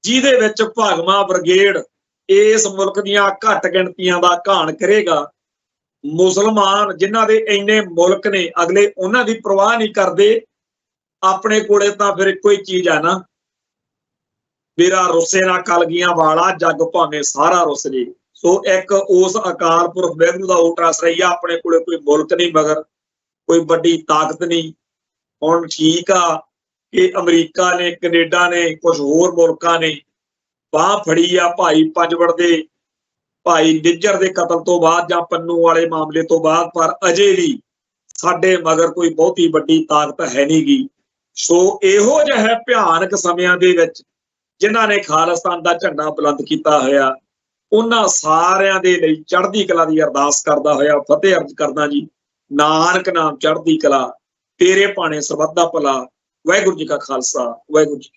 ਜਿਹਦੇ ਵਿੱਚ ਭਾਗਵਾਂ ਬ੍ਰਿਗੇਡ ਇਸ ਮੁਲਕ ਦੀਆਂ ਘੱਟ ਗਿਣਤੀਆਂ ਦਾ ਘਾਣ ਕਰੇਗਾ। ਮੁਸਲਮਾਨ ਜਿਨ੍ਹਾਂ ਦੇ ਇੰਨੇ ਮੁਲਕ ਨੇ, ਅਗਲੇ ਉਹਨਾਂ ਦੀ ਪਰਵਾਹ ਨਹੀਂ ਕਰਦੇ। ਆਪਣੇ ਕੋਲੇ ਤਾਂ ਫਿਰ ਇੱਕੋ ਹੀ ਚੀਜ਼ ਆ ਨਾ, ਮੇਰਾ ਰੁੱਸੇ ਨਾ ਕਲਗੀਆਂ ਵਾਲਾ, ਜੱਗ ਭਾਵੇਂ ਸਾਰਾ ਰੁੱਸ ਜੇ। ਸੋ ਇੱਕ ਉਸ ਅਕਾਲ ਪੁਰਖ ਵਾਹਿਗੁਰੂ ਦਾ ਓਟ ਆਸਰਾ, ਆਪਣੇ ਕੋਲੇ ਕੋਈ ਮੁਲਕ ਨਹੀਂ, ਮਗਰ ਕੋਈ ਵੱਡੀ ਤਾਕਤ ਨਹੀਂ। ਹੁਣ ਠੀਕ ਆ ਕਿ ਅਮਰੀਕਾ ਨੇ, ਕੈਨੇਡਾ ਨੇ, ਕੁਝ ਹੋਰ ਮੁਲਕਾਂ ਨੇ ਬਾਂਹ ਫੜੀ ਆ ਭਾਈ ਪੰਜਵੜ ਦੇ, ਭਾਈ ਨਿੱਜਰ ਦੇ ਕਤਲ ਤੋਂ ਬਾਅਦ ਜਾਂ ਪੰਨੂ ਵਾਲੇ ਮਾਮਲੇ ਤੋਂ ਬਾਅਦ, ਪਰ ਅਜੇ ਵੀ ਸਾਡੇ ਮਗਰ ਕੋਈ ਬਹੁਤੀ ਵੱਡੀ ਤਾਕਤ ਹੈ ਨਹੀਂ ਗੀ। ਸੋ ਇਹੋ ਜਿਹੇ ਭਿਆਨਕ ਸਮਿਆਂ ਦੇ ਵਿੱਚ ਜਿਨ੍ਹਾਂ ਨੇ ਖਾਲਿਸਤਾਨ ਦਾ ਝੰਡਾ ਬੁਲੰਦ ਕੀਤਾ ਹੋਇਆ, ਉਹਨਾਂ ਸਾਰਿਆਂ ਦੇ ਲਈ ਚੜ੍ਹਦੀ ਕਲਾ ਦੀ ਅਰਦਾਸ ਕਰਦਾ ਹੋਇਆ ਫਤਿਹ ਅਰਜ਼ ਕਰਦਾ ਜੀ। ਨਾਨਕ ਨਾਮ ਚੜ੍ਹਦੀ ਕਲਾ, ਤੇਰੇ ਭਾਣੇ ਸਰਬੱਤ ਦਾ ਭਲਾ। ਵਾਹਿਗੁਰੂ ਜੀ ਕਾ ਖਾਲਸਾ, ਵਾਹਿਗੁਰੂ ਜੀ।